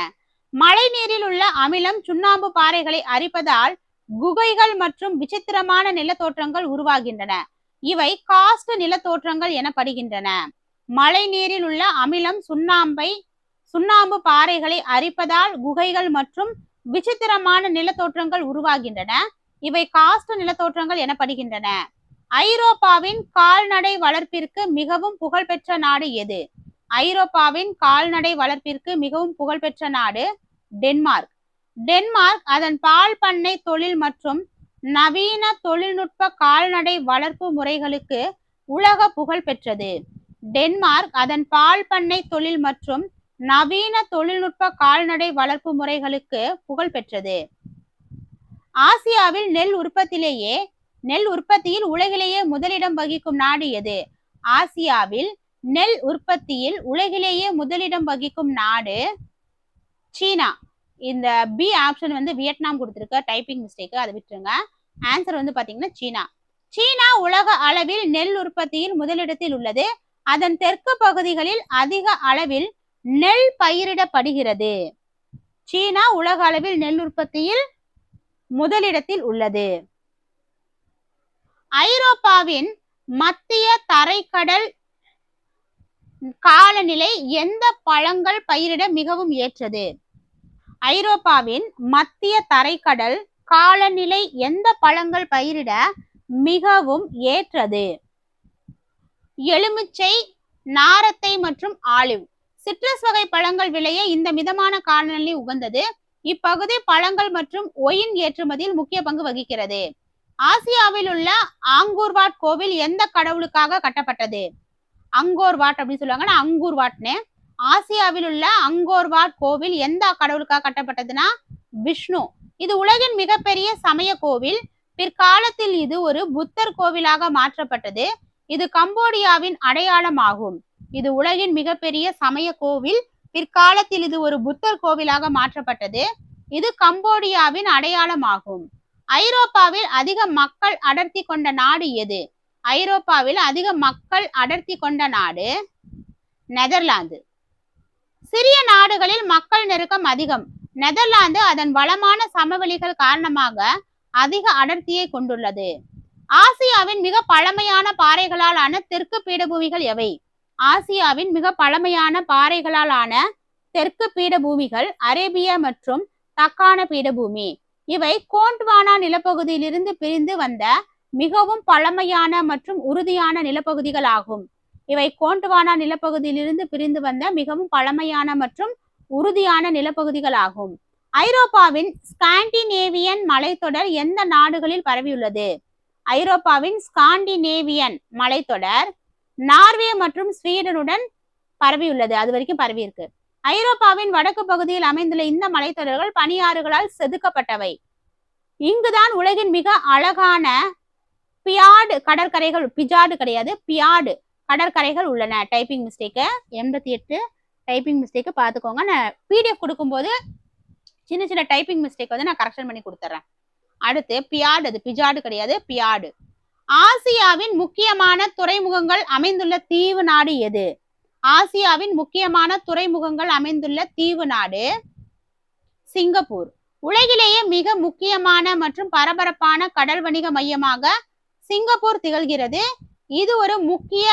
மழை நீரில் உள்ள அமிலம் சுண்ணாம்பு பாறைகளை அரிப்பதால் குகைகள் மற்றும் விசித்திரமான நிலத்தோற்றங்கள் உருவாகின்றன. இவை காஸ்ட் நிலத்தோற்றங்கள் எனப்படுகின்றன. மழை நீரில் உள்ள அமிலம் சுண்ணாம்பு பாறைகளை அரிப்பதால் குகைகள் மற்றும் விசித்திரமான நிலத்தோற்றங்கள் உருவாகின்றன. இவை காஸ்ட் நிலத்தோற்றங்கள் எனப்படுகின்றன. ஐரோப்பாவின் கால்நடை வளர்ப்பிற்கு மிகவும் புகழ்பெற்ற நாடு எது? ஐரோப்பாவின் கால்நடை வளர்ப்பிற்கு மிகவும் புகழ்பெற்ற நாடு டென்மார்க். டென்மார்க் அதன் பால் பண்ணை தொழில் மற்றும் நவீன தொழில்நுட்ப கால்நடை வளர்ப்பு முறைகளுக்கு உலக புகழ் பெற்றது. டென்மார்க் அதன் பால் பண்ணை தொழில் மற்றும் நவீன தொழில்நுட்ப கால்நடை வளர்ப்பு முறைகளுக்கு புகழ் பெற்றது. ஆசியாவில் நெல் உற்பத்தியில் உலகிலேயே முதலிடம் வகிக்கும் நாடு எது? ஆசியாவில் நெல் உற்பத்தியில் உலகிலேயே முதலிடம் வகிக்கும் நாடு சீனா. இந்த பி ஆப்ஷன் வந்து வியட்நாம் கொடுத்திருக்க, டைப்பிங் மிஸ்டேக், அதை விட்டுருங்க. ஆன்சர் வந்து பாத்தீங்கன்னா சீனா. சீனா உலக அளவில் நெல் உற்பத்தியில் முதலிடத்தில் உள்ளது. அதன் தெற்கு பகுதிகளில் அதிக அளவில் நெல் பயிரிடப்படுகிறது. சீனா உலக அளவில் நெல் உற்பத்தியில் முதலிடத்தில் உள்ளது. ஐரோப்பாவின் மத்திய தரைக்கடல் காலநிலை எந்த பழங்கள் பயிரிட மிகவும் ஏற்றது? ஐரோப்பாவின் மத்திய தரைக்கடல் காலநிலை எந்த பழங்கள் பயிரிட மிகவும் ஏற்றது? எலுமிச்சை, நாரத்தை மற்றும் ஆலிவ். சிட்ரஸ் வகை பழங்கள் விளைய இந்த மிதமான காலநிலை உகந்தது. இப்பகுதி பழங்கள் மற்றும் ஒயின் ஏற்றுமதியில் முக்கிய பங்கு வகிக்கிறது. ஆசியாவில் உள்ள ஆங்கூர்வாட் கோவில் எந்த கடவுளுக்காக கட்டப்பட்டது? அங்கோர்வாட் அப்படின்னு சொல்லுவாங்க, அங்கூர்வாட்னு. ஆசியாவில் உள்ள அங்கோர்வாட் கோவில் எந்த கடவுளுக்காக கட்டப்பட்டதுன்னா விஷ்ணு. இது உலகின் மிகப்பெரிய சமய கோவில். பிற்காலத்தில் இது ஒரு புத்தர் கோவிலாக மாற்றப்பட்டது. இது கம்போடியாவின் அடையாளமாகும். இது உலகின் மிகப்பெரிய சமய கோவில். பிற்காலத்தில் இது ஒரு புத்தர் கோவிலாக மாற்றப்பட்டது. இது கம்போடியாவின் அடையாளமாகும். ஐரோப்பாவில் அதிக மக்கள் அடர்த்தி கொண்ட நாடு எது? ஐரோப்பாவில் அதிக மக்கள் அடர்த்தி கொண்ட நாடு நெதர்லாந்து. சிறிய நாடுகளில் மக்கள் நெருக்கம் அதிகம். நெதர்லாந்து அதன் வளமான சமவெளிகள் காரணமாக அதிக அடர்த்தியை கொண்டுள்ளது. ஆசியாவின் மிக பழமையான பாறைகளால் ஆன தெற்கு பீடபூமிகள் எவை? ஆசியாவின் மிக பழமையான பாறைகளால் ஆன தெற்கு பீடபூமிகள் அரேபியா மற்றும் தக்கான பீடபூமி. இவை கோண்ட்வானா நிலப்பகுதியிலிருந்து பிரிந்து வந்த மிகவும் பழமையான மற்றும் உறுதியான நிலப்பகுதிகள் ஆகும். இவை கோண்ட்வானா நிலப்பகுதியிலிருந்து பிரிந்து வந்த மிகவும் பழமையான மற்றும் உறுதியான நிலப்பகுதிகள் ஆகும். ஐரோப்பாவின் ஸ்காண்டினேவியன் மலைத்தொடர் எந்த நாடுகளில் பரவியுள்ளது? ஐரோப்பாவின் ஸ்காண்டினேவியன் மலைத்தொடர் நார்வே மற்றும் ஸ்வீடனுடன் பரவியுள்ளது. அது வரைக்கும் பரவி இருக்கு. ஐரோப்பாவின் வடக்கு பகுதியில் அமைந்துள்ள இந்த மலைத்தொடர்கள் பனியாறுகளால் செதுக்கப்பட்டவை. இங்குதான் உலகின் மிக அழகான பியார்டு கடற்கரைகள், பிஜார்டு கிடையாது, பியார்டு கடற்கரைகள் உள்ளன. டைப்பிங் மிஸ்டேக்கு 88 டைப்பிங் மிஸ்டேக்கு பார்த்துக்கோங்க. நான் PDF கொடுக்கும்போது சின்ன சின்ன டைப்பிங் மிஸ்டேக் வந்து நான் கரெக்ஷன் பண்ணி கொடுத்துட்றேன். அடுத்து பியார்டு, அது பிஜார்டு கிடையாது, பியார்டு. ஆசியாவின் முக்கியமான துறைமுகங்கள் அமைந்துள்ள தீவு நாடு எது? ஆசியாவின் முக்கியமான துறைமுகங்கள் அமைந்துள்ள தீவு நாடு சிங்கப்பூர். உலகிலேயே மிக முக்கியமான மற்றும் பரபரப்பான கடல் வணிக மையமாக சிங்கப்பூர் திகழ்கிறது. இது ஒரு முக்கிய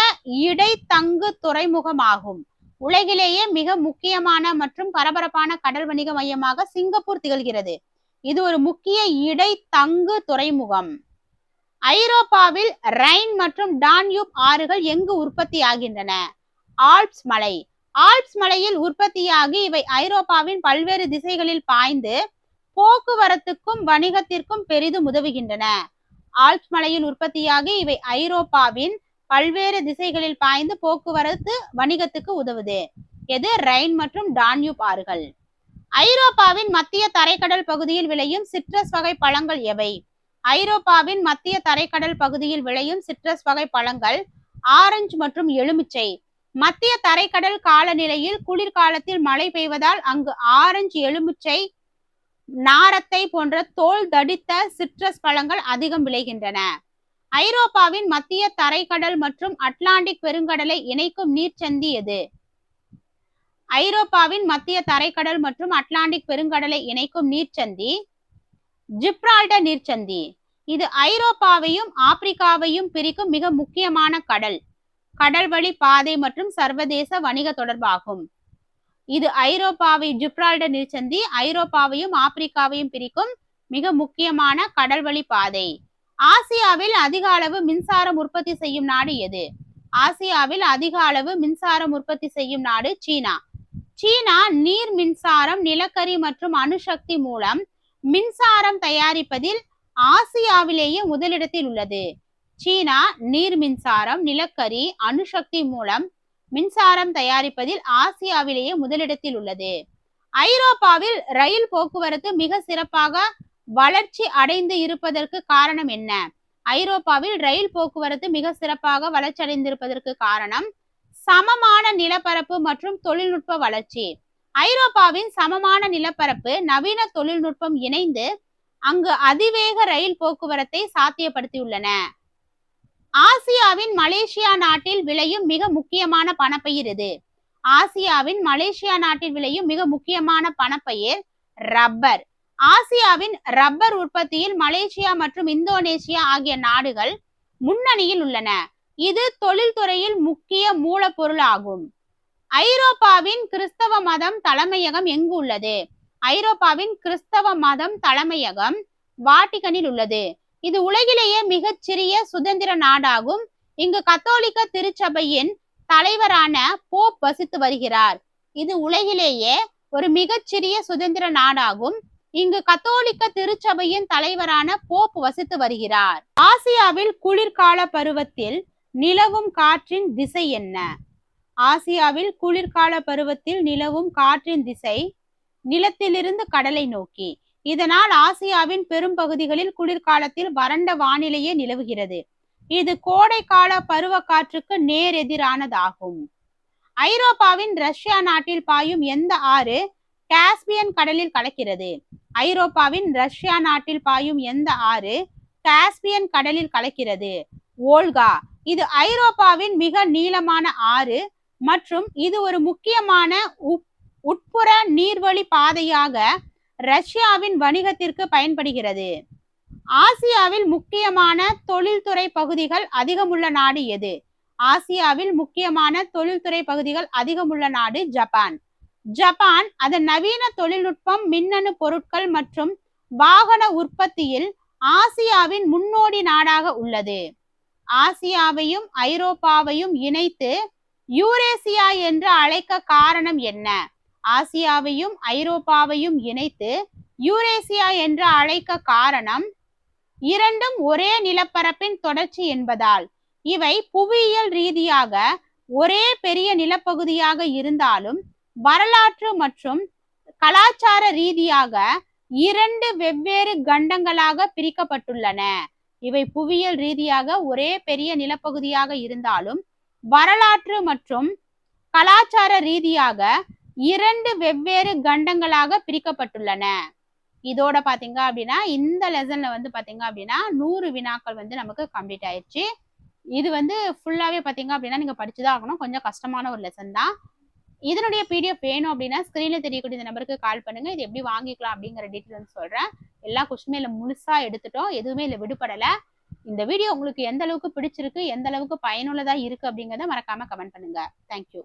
இடைத்தங்கு துறைமுகமாகும். உலகிலேயே மிக முக்கியமான மற்றும் பரபரப்பான கடல் வணிக மையமாக சிங்கப்பூர் திகழ்கிறது. இது ஒரு முக்கிய இடைத்தங்கு துறைமுகம். ஐரோப்பாவில் ரைன் மற்றும் டான்யூப் ஆறுகள் எங்கு உற்பத்தி ஆகின்றன? ஆல்ப்ஸ் மலை. ஆல்ப்ஸ் மலையில் உற்பத்தியாகி இவை ஐரோப்பாவின் பல்வேறு திசைகளில் பாய்ந்து போக்குவரத்துக்கும் வணிகத்திற்கும் பெரிதும் உதவுகின்றன. ஆல்ப்ஸ் மலையில் உற்பத்தியாகி இவை ஐரோப்பாவின் பல்வேறு திசைகளில் பாய்ந்து போக்குவரத்து வணிகத்துக்கு உதவுது. எது? ரைன் மற்றும் டான்யூப் ஆறுகள். ஐரோப்பாவின் மத்திய தரைக்கடல் பகுதியில் விளையும் சிட்ரஸ் வகை பழங்கள் எவை? ஐரோப்பாவின் மத்திய தரைக்கடல் பகுதியில் விளையும் சிட்ரஸ் வகை பழங்கள் ஆரஞ்சு மற்றும் எலுமிச்சை. மத்திய தரைக்கடல் காலநிலையில் குளிர்காலத்தில் மழை பெய்வதால் அங்கு ஆரஞ்சு, எலுமிச்சை, நாரத்தை போன்ற தோல் தடித்த சிட்ரஸ் பழங்கள் அதிகம் விளைகின்றன. ஐரோப்பாவின் மத்திய தரைக்கடல் மற்றும் அட்லாண்டிக் பெருங்கடலை இணைக்கும் நீர்ச்சந்தி எது? ஐரோப்பாவின் மத்திய தரைக்கடல் மற்றும் அட்லாண்டிக் பெருங்கடலை இணைக்கும் நீர்ச்சந்தி ஜிப்ரால்டர் நீர்ச்சந்தி. இது ஐரோப்பாவையும் ஆப்பிரிக்காவையும் பிரிக்கும் மிக முக்கியமான கடல்வழி பாதை மற்றும் சர்வதேச வணிக தொடர்பாகும். இது ஐரோப்பாவை ஜிப்ரால்டர் நீர்ச்சந்தி ஐரோப்பாவையும் ஆப்பிரிக்காவையும் பிரிக்கும் மிக முக்கியமான கடல்வழி பாதை. ஆசியாவில் அதிக அளவு மின்சாரம் உற்பத்தி செய்யும் நாடு எது? ஆசியாவில் அதிக அளவு மின்சாரம் உற்பத்தி செய்யும் நாடு சீனா. சீனா நீர் மின்சாரம், நிலக்கரி மற்றும் அணுசக்தி மூலம் மின்சாரம் தயாரிப்பதில் ஆசியாவிலேயே முதலிடத்தில் உள்ளது. சீனா நீர் மின்சாரம், நிலக்கரி, அணுசக்தி மூலம் மின்சாரம் தயாரிப்பதில் ஆசியாவிலேயே முதலிடத்தில் உள்ளது. ஐரோப்பாவில் ரயில் போக்குவரத்து மிக சிறப்பாக வளர்ச்சி அடைந்து இருப்பதற்கு காரணம் என்ன? ஐரோப்பாவில் ரயில் போக்குவரத்து மிக சிறப்பாக வளர்ச்சி அடைந்திருப்பதற்கு காரணம் சமமான நிலப்பரப்பு மற்றும் தொழில்நுட்ப வளர்ச்சி. ஐரோப்பாவின் சமமான நிலப்பரப்பு, நவீன தொழில்நுட்பம் இணைந்து அங்கு அதிவேக ரயில் போக்குவரத்தை சாத்தியப்படுத்தியுள்ளன. ஆசியாவின் மலேசியா நாட்டில் விளையும் மிக முக்கியமான பணப்பயிர் எது? ஆசியாவின் மலேசியா நாட்டில் விளையும் மிக முக்கியமான பணப்பயிர் ரப்பர். ஆசியாவின் ரப்பர் உற்பத்தியில் மலேசியா மற்றும் இந்தோனேசியா ஆகிய நாடுகள் முன்னணியில் உள்ளன. இது தொழில்துறையில் முக்கிய மூலப்பொருள் ஆகும். ஐரோப்பாவின் கிறிஸ்தவ மதம் தலைமையகம் எங்கு உள்ளது? ஐரோப்பாவின் கிறிஸ்தவ மதம் தலைமையகம் வாட்டிகனில் உள்ளது. இது உலகிலேயே மிகச்சிறிய சுதந்திர நாடாகும். இங்கு கத்தோலிக்க திருச்சபையின் தலைவரான போப் வசித்து வருகிறார். இது உலகிலேயே ஒரு மிகச்சிறிய சுதந்திர நாடாகும். இங்கு கத்தோலிக்க திருச்சபையின் தலைவரான போப் வசித்து வருகிறார். ஆசியாவில் குளிர்கால பருவத்தில் நிலவும் காற்றின் திசை என்ன? ஆசியாவில் குளிர்கால பருவத்தில் நிலவும் காற்றின் திசை நிலத்திலிருந்து கடலை நோக்கி. இதனால் ஆசியாவின் பெரும் பகுதிகளில் குளிர்காலத்தில் வறண்ட வானிலையே நிலவுகிறது. இது கோடைக்கால பருவ காற்றுக்கு நேர் எதிரானதாகும். ஐரோப்பாவின் ரஷ்யா நாட்டில் பாயும் எந்த ஆறு காஸ்பியன் கடலில் கலக்கிறது? ஐரோப்பாவின் ரஷ்யா நாட்டில் பாயும் எந்த ஆறு காஸ்பியன் கடலில் கலக்கிறது? வோல்கா. இது ஐரோப்பாவின் மிக நீளமான ஆறு மற்றும் இது ஒரு முக்கியமான உட்புற நீர்வழி பாதையாக ரஷ்யாவின் வணிகத்திற்கு பயன்படுகிறது. ஆசியாவில் முக்கியமான தொழில்துறை பகுதிகள் அதிகமுள்ள நாடு எது? ஆசியாவில் முக்கியமான தொழில்துறை பகுதிகள் அதிகமுள்ள நாடு ஜப்பான். ஜப்பான் அதன் நவீன தொழில்நுட்பம், மின்னணு பொருட்கள் மற்றும் வாகன உற்பத்தியில் ஆசியாவின் முன்னோடி நாடாக உள்ளது. ஆசியாவையும் ஐரோப்பாவையும் இணைத்து யூரேசியா என்று அழைக்க காரணம் என்ன? ஆசியாவையும் ஐரோப்பாவையும் இணைத்து யூரேசியா என்று அழைக்க காரணம் இரண்டும் ஒரே நிலப்பரப்பின் தொடர்ச்சி என்பதால். இவை புவியியல் ரீதியாக ஒரே பெரிய நிலப்பகுதியாக இருந்தாலும் வரலாற்று மற்றும் கலாச்சார ரீதியாக இரண்டு வெவ்வேறு கண்டங்களாக பிரிக்கப்பட்டுள்ளன. இவை புவியியல் ரீதியாக ஒரே பெரிய நிலப்பகுதியாக இருந்தாலும் வரலாற்று மற்றும் கலாச்சார ரீதியாக இரண்டு வெவ்வேறு கண்டங்களாக பிரிக்கப்பட்டுள்ளன. இதோட பாத்தீங்க அப்படின்னா இந்த லெசன்ல வந்து பாத்தீங்க அப்படின்னா 100 வினாக்கள் வந்து நமக்கு கம்ப்ளீட் ஆயிடுச்சு. இது வந்து ஃபுல்லாவே பாத்தீங்க அப்படின்னா நீங்க படிச்சுதான் ஆகணும். கொஞ்சம் கஷ்டமான ஒரு லெசன் தான். இதனுடைய பிடிஎஃப் வேணும் அப்படின்னா ஸ்கிரீன்ல தெரியக்கூடிய இந்த நம்பருக்கு கால் பண்ணுங்க. இது எப்படி வாங்கிக்கலாம் அப்படிங்கிற டீட்டெயில் வந்து சொல்றேன். எல்லா கொஸ்டினுமே இல்ல முழுசா எடுத்துட்டோம். எதுவுமே இல்ல விடுபடல. இந்த வீடியோ உங்களுக்கு எந்த அளவுக்கு பிடிச்சிருக்கு, எந்த அளவுக்கு பயனுள்ளதா இருக்கு அப்படிங்கறத மறக்காம கமெண்ட் பண்ணுங்க. தேங்க்யூ.